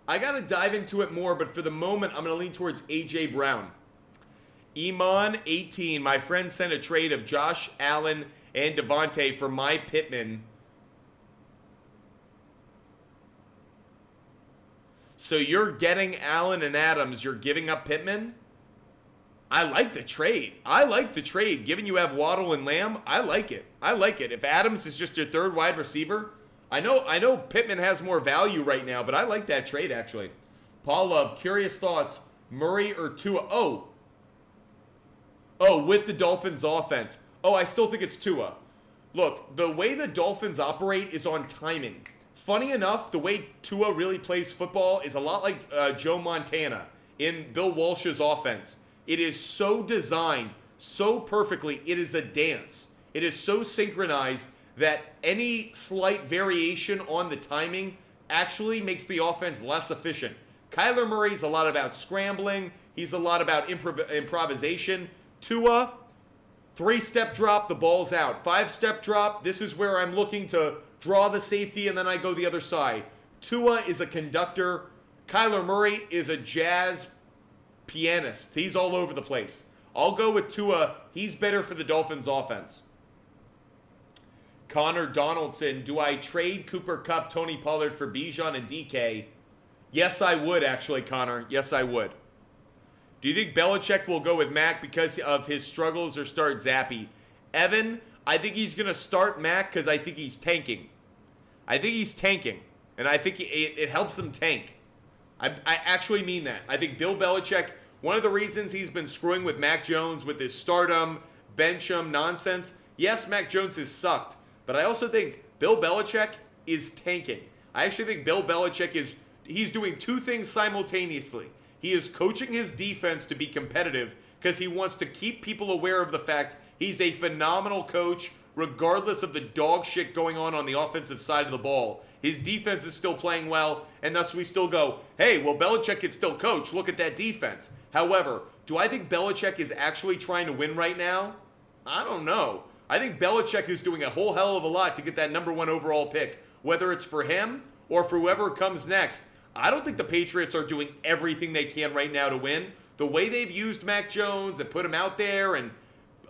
I got to dive into it more, but for the moment, I'm going to lean towards A.J. Brown. Iman, 18. My friend sent a trade of Josh Allen and Devontae for my Pittman. So you're getting Allen and Adams. You're giving up Pittman? I like the trade. Given you have Waddle and Lamb, I like it. If Adams is just your third wide receiver, I know Pittman has more value right now, but I like that trade, actually. Paul Love, curious thoughts. Murray or Tua? Oh, with the Dolphins offense. Oh, I still think it's Tua. Look, the way the Dolphins operate is on timing. Funny enough, the way Tua really plays football is a lot like Joe Montana in Bill Walsh's offense. It is so designed so perfectly. It is a dance. It is so synchronized that any slight variation on the timing actually makes the offense less efficient. Kyler Murray's a lot about scrambling. He's a lot about improvisation. Tua, 3-step drop, the ball's out. 5-step drop, this is where I'm looking to draw the safety, and then I go the other side. Tua is a conductor. Kyler Murray is a jazz pianist. He's all over the place. I'll go with Tua. He's better for the Dolphins offense. Connor Donaldson, do I trade Cooper Kupp, Tony Pollard for Bijan and DK? Yes, I would, actually, Connor. Yes, I would. Do you think Belichick will go with Mac because of his struggles or start Zappy? Evan, I think he's going to start Mac because I think he's tanking. I think he's tanking, and I think it helps him tank. I actually mean that. I think Bill Belichick, one of the reasons he's been screwing with Mac Jones with his stardom, bench him nonsense, yes, Mac Jones has sucked, but I also think Bill Belichick is tanking. I actually think Bill Belichick he's doing two things simultaneously. He is coaching his defense to be competitive because he wants to keep people aware of the fact he's a phenomenal coach regardless of the dog shit going on the offensive side of the ball. His defense is still playing well, and thus we still go, hey, well, Belichick can still coach. Look at that defense. However, do I think Belichick is actually trying to win right now? I don't know. I think Belichick is doing a whole hell of a lot to get that number 1 overall pick, whether it's for him or for whoever comes next. I don't think the Patriots are doing everything they can right now to win. The way they've used Mac Jones and put him out there and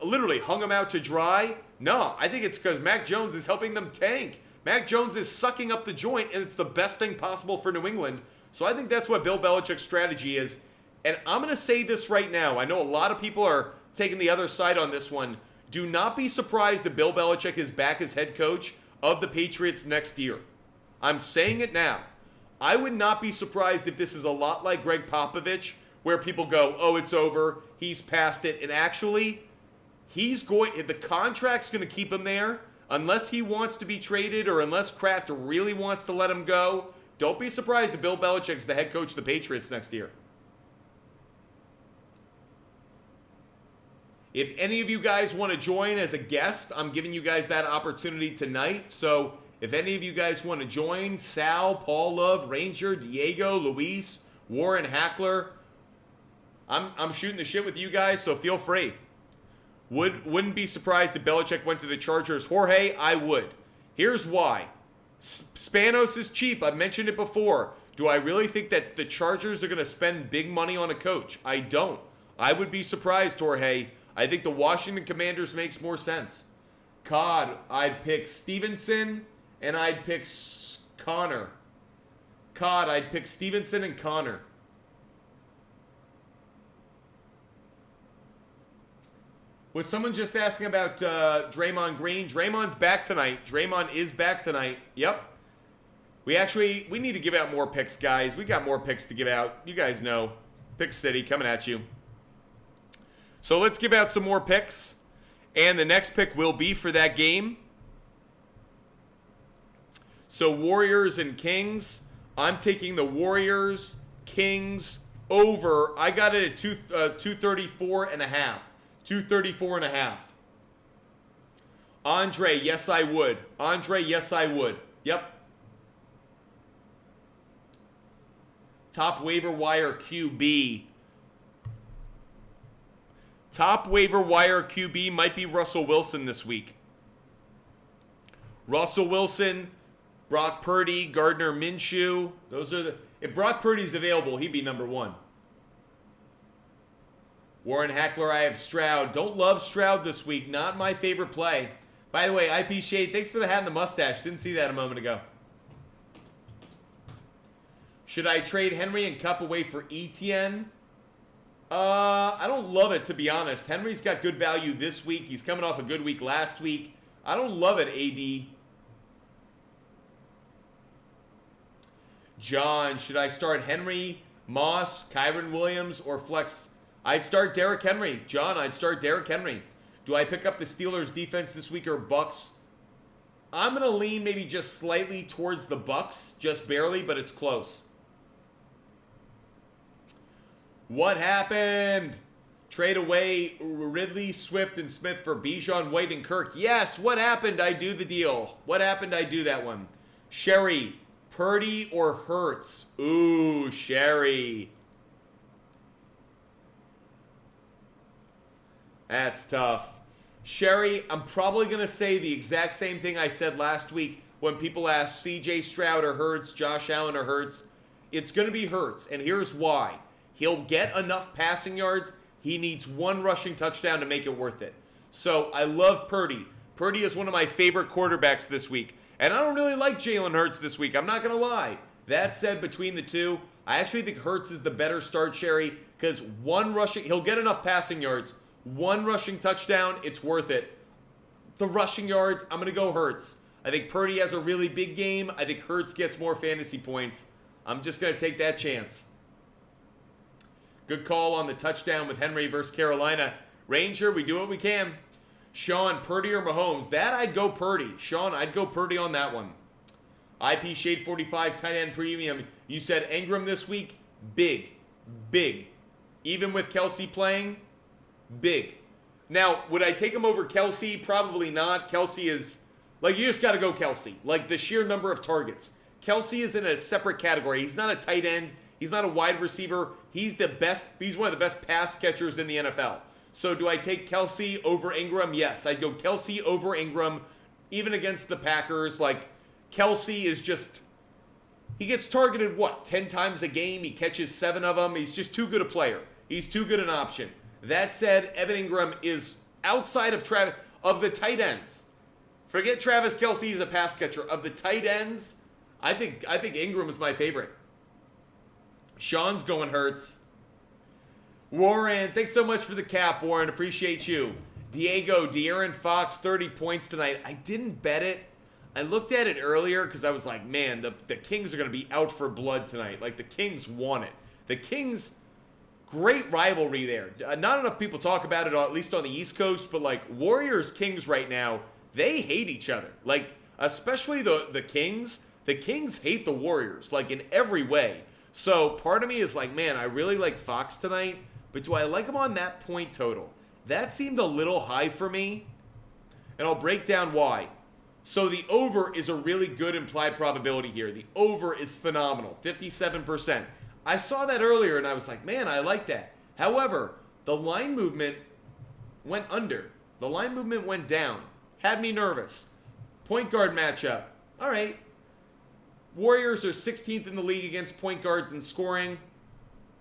literally hung him out to dry, no, I think it's because Mac Jones is helping them tank. Mac Jones is sucking up the joint, and it's the best thing possible for New England. So I think that's what Bill Belichick's strategy is. And I'm going to say this right now. I know a lot of people are taking the other side on this one. Do not be surprised if Bill Belichick is back as head coach of the Patriots next year. I'm saying it now. I would not be surprised if this is a lot like Greg Popovich, where people go, oh, it's over, he's past it. And actually, the contract's going to keep him there. Unless he wants to be traded or unless Kraft really wants to let him go, don't be surprised if Bill Belichick's the head coach of the Patriots next year. If any of you guys want to join as a guest, I'm giving you guys that opportunity tonight. So if any of you guys want to join, Sal, Paul Love, Ranger, Diego, Luis, Warren Hackler, I'm shooting the shit with you guys, so feel free. Wouldn't be surprised if Belichick went to the Chargers. Jorge, I would. Here's why. Spanos is cheap. I've mentioned it before. Do I really think that the Chargers are going to spend big money on a coach? I don't. I would be surprised, Jorge. I think the Washington Commanders makes more sense. Cod, I'd pick Stevenson, and I'd pick Connor. Cod, I'd pick Stevenson and Connor. Was someone just asking about Draymond Green? Draymond's back tonight. Draymond is back tonight. Yep. We need to give out more picks, guys. We got more picks to give out. You guys know. Pick City coming at you. So let's give out some more picks. And the next pick will be for that game. So Warriors and Kings. I'm taking the Warriors, Kings over. I got it at 234.5. 234.5. Andre, yes, I would. Andre, yes, I would. Yep. Top waiver wire QB. Top waiver wire QB might be Russell Wilson this week. Russell Wilson, Brock Purdy, Gardner Minshew. Those are if Brock Purdy's available, he'd be number 1. Warren Hackler, I have Stroud. Don't love Stroud this week. Not my favorite play. By the way, IP Shade, thanks for the hat and the mustache. Didn't see that a moment ago. Should I trade Henry and Kupp away for Etienne? I don't love it, to be honest. Henry's got good value this week. He's coming off a good week last week. I don't love it, AD. John, should I start Henry, Moss, Kyron Williams, or flex? I'd start Derrick Henry. John, I'd start Derrick Henry. Do I pick up the Steelers defense this week or Bucks? I'm going to lean maybe just slightly towards the Bucks, just barely, but it's close. What happened? Trade away Ridley, Swift, and Smith for Bijan, White, and Kirk. Yes, what happened? I do the deal. What happened? I do that one. Sherry, Purdy or Hurts? Ooh, Sherry. That's tough. Sherry, I'm probably going to say the exact same thing I said last week when people asked CJ Stroud or Hurts, Josh Allen or Hurts. It's going to be Hurts, and here's why. He'll get enough passing yards. He needs one rushing touchdown to make it worth it. So I love Purdy. Purdy is one of my favorite quarterbacks this week. And I don't really like Jalen Hurts this week. I'm not going to lie. That said, between the two, I actually think Hurts is the better start, Sherry, because he'll get enough passing yards. One rushing touchdown, it's worth it. The rushing yards, I'm going to go Hurts. I think Purdy has a really big game. I think Hurts gets more fantasy points. I'm just going to take that chance. Good call on the touchdown with Henry versus Carolina. Ranger, we do what we can. Sean, Purdy or Mahomes? That I'd go Purdy. Sean, I'd go Purdy on that one. IP Shade 45 tight end premium. You said Ingram this week? Big. Big. Even with Kelsey playing? Big. Now, would I take him over Kelsey? Probably not. Kelsey is, you just got to go Kelsey. The sheer number of targets. Kelsey is in a separate category. He's not a tight end. He's not a wide receiver. He's one of the best pass catchers in the NFL. So do I take Kelsey over Ingram? Yes, I'd go Kelsey over Ingram, even against the Packers. Kelsey is just, he gets targeted, 10 times a game? He catches 7 of them. He's just too good a player. He's too good an option. That said, Evan Ingram is outside of the tight ends. Forget Travis Kelsey, he's a pass catcher. Of the tight ends, I think Ingram is my favorite. Sean's going Hurts. Warren, thanks so much for the cap, Warren. Appreciate you. Diego, De'Aaron Fox, 30 points tonight. I didn't bet it. I looked at it earlier because I was like, man, the Kings are going to be out for blood tonight. The Kings want it. The Kings, great rivalry there. Not enough people talk about it, at least on the East Coast, but Warriors-Kings right now, they hate each other. Especially the Kings. The Kings hate the Warriors, in every way. So part of me is man, I really like Fox tonight. But do I like him on that point total? That seemed a little high for me. And I'll break down why. So the over is a really good implied probability here. The over is phenomenal, 57%. I saw that earlier and I was like, man, I like that. However, the line movement went under. The line movement went down. Had me nervous. Point guard matchup. All right. Warriors are 16th in the league against point guards in scoring.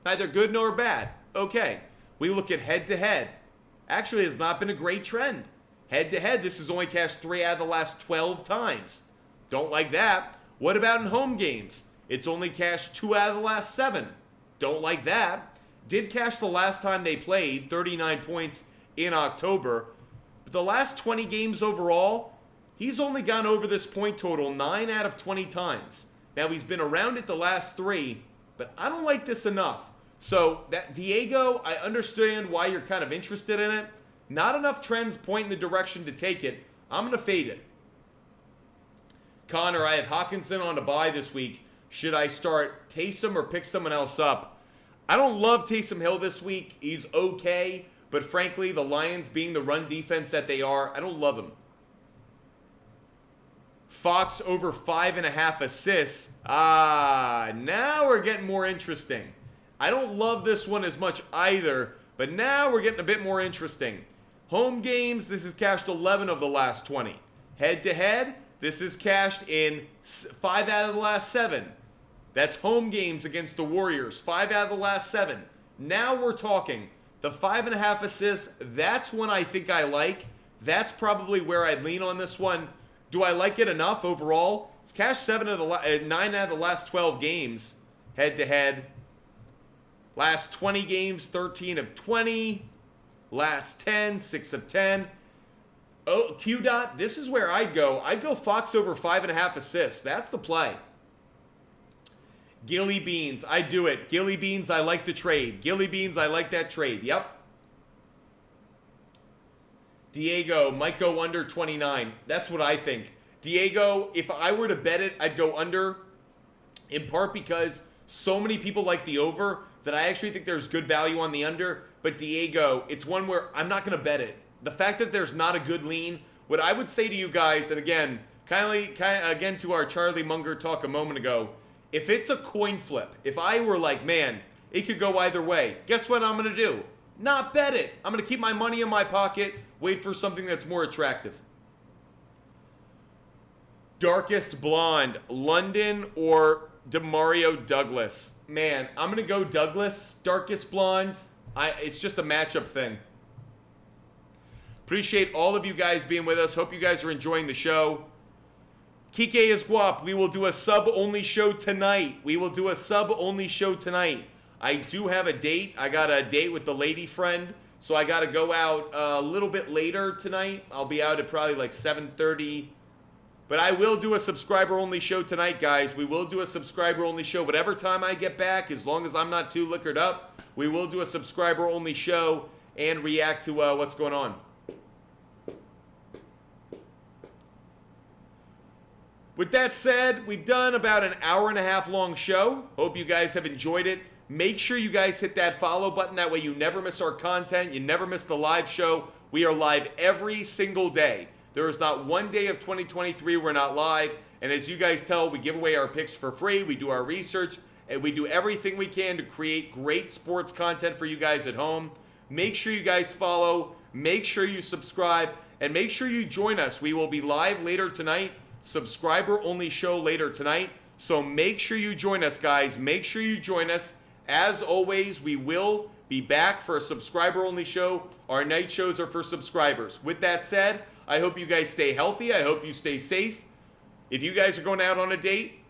Neither good nor bad. Okay. We look at head-to-head. Actually, it's not been a great trend. Head-to-head, this has only cashed 3 out of the last 12 times. Don't like that. What about in home games? It's only cashed 2 out of the last 7. Don't like that. Did cash the last time they played, 39 points in October. But the last 20 games overall, he's only gone over this point total 9 out of 20 times. Now, he's been around it the last 3, but I don't like this enough. So, that Diego, I understand why you're kind of interested in it. Not enough trends point in the direction to take it. I'm going to fade it. Connor, I have Hawkinson on a bye this week. Should I start Taysom or pick someone else up? I don't love Taysom Hill this week. He's okay. But frankly, the Lions being the run defense that they are, I don't love him. Fox over 5.5 assists. Now we're getting more interesting. I don't love this one as much either, but now we're getting a bit more interesting. Home games, this is cashed 11 of the last 20. Head-to-head, this is cashed in 5 out of the last 7. That's home games against the Warriors, 5 out of the last 7. Now we're talking. The 5.5 assists, that's one I think I like. That's probably where I'd lean on this one. Do I like it enough overall? It's cashed 9 out of the last 12 games, head-to-head. Last 20 games, 13 of 20. Last 10, 6 of 10. Oh, Q-Dot, this is where I'd go. I'd go Fox over 5.5 assists. That's the play. Gilly Beans, I do it. Gilly Beans, I like the trade. Gilly Beans, I like that trade. Yep. Diego might go under 29. That's what I think. Diego, if I were to bet it, I'd go under. In part because so many people like the over that I actually think there's good value on the under. But Diego, it's one where I'm not going to bet it. The fact that there's not a good lean, what I would say to you guys, and again, Again, to our Charlie Munger talk a moment ago, if it's a coin flip, if I were like, man, it could go either way, guess what I'm going to do? Not bet it. I'm going to keep my money in my pocket, wait for something that's more attractive. Darkest blonde, London or Demario Douglas? Man, I'm going to go Douglas, darkest blonde. It's just a matchup thing. Appreciate all of you guys being with us. Hope you guys are enjoying the show. Kike is guap. We will do a sub-only show tonight. I do have a date. I got a date with the lady friend, so I got to go out a little bit later tonight. I'll be out at probably like 7:30. But I will do a subscriber-only show tonight, guys. We will do a subscriber-only show. Whatever time I get back, as long as I'm not too liquored up, we will do a subscriber-only show and react to what's going on. With that said, we've done about an hour-and-a-half long show. Hope you guys have enjoyed it. Make sure you guys hit that follow button. That way you never miss our content. You never miss the live show. We are live every single day. There is not one day of 2023 we're not live. And as you guys tell, we give away our picks for free. We do our research. And we do everything we can to create great sports content for you guys at home. Make sure you guys follow. Make sure you subscribe. And make sure you join us. We will be live later tonight. Subscriber-only show later tonight. So make sure you join us, guys. Make sure you join us. As always, we will be back for a subscriber-only show. Our night shows are for subscribers. With that said, I hope you guys stay healthy. I hope you stay safe. If you guys are going out on a date,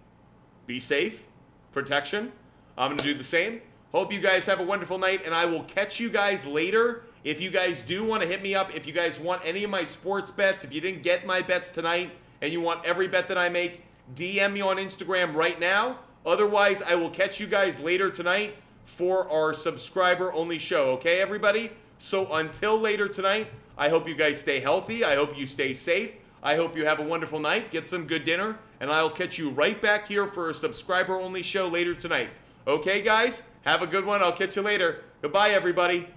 be safe. Protection. I'm going to do the same. Hope you guys have a wonderful night, and I will catch you guys later. If you guys do want to hit me up, if you guys want any of my sports bets, if you didn't get my bets tonight, and you want every bet that I make, DM me on Instagram right now. Otherwise, I will catch you guys later tonight for our subscriber-only show. Okay, everybody? So until later tonight, I hope you guys stay healthy. I hope you stay safe. I hope you have a wonderful night. Get some good dinner. And I'll catch you right back here for a subscriber-only show later tonight. Okay, guys? Have a good one. I'll catch you later. Goodbye, everybody.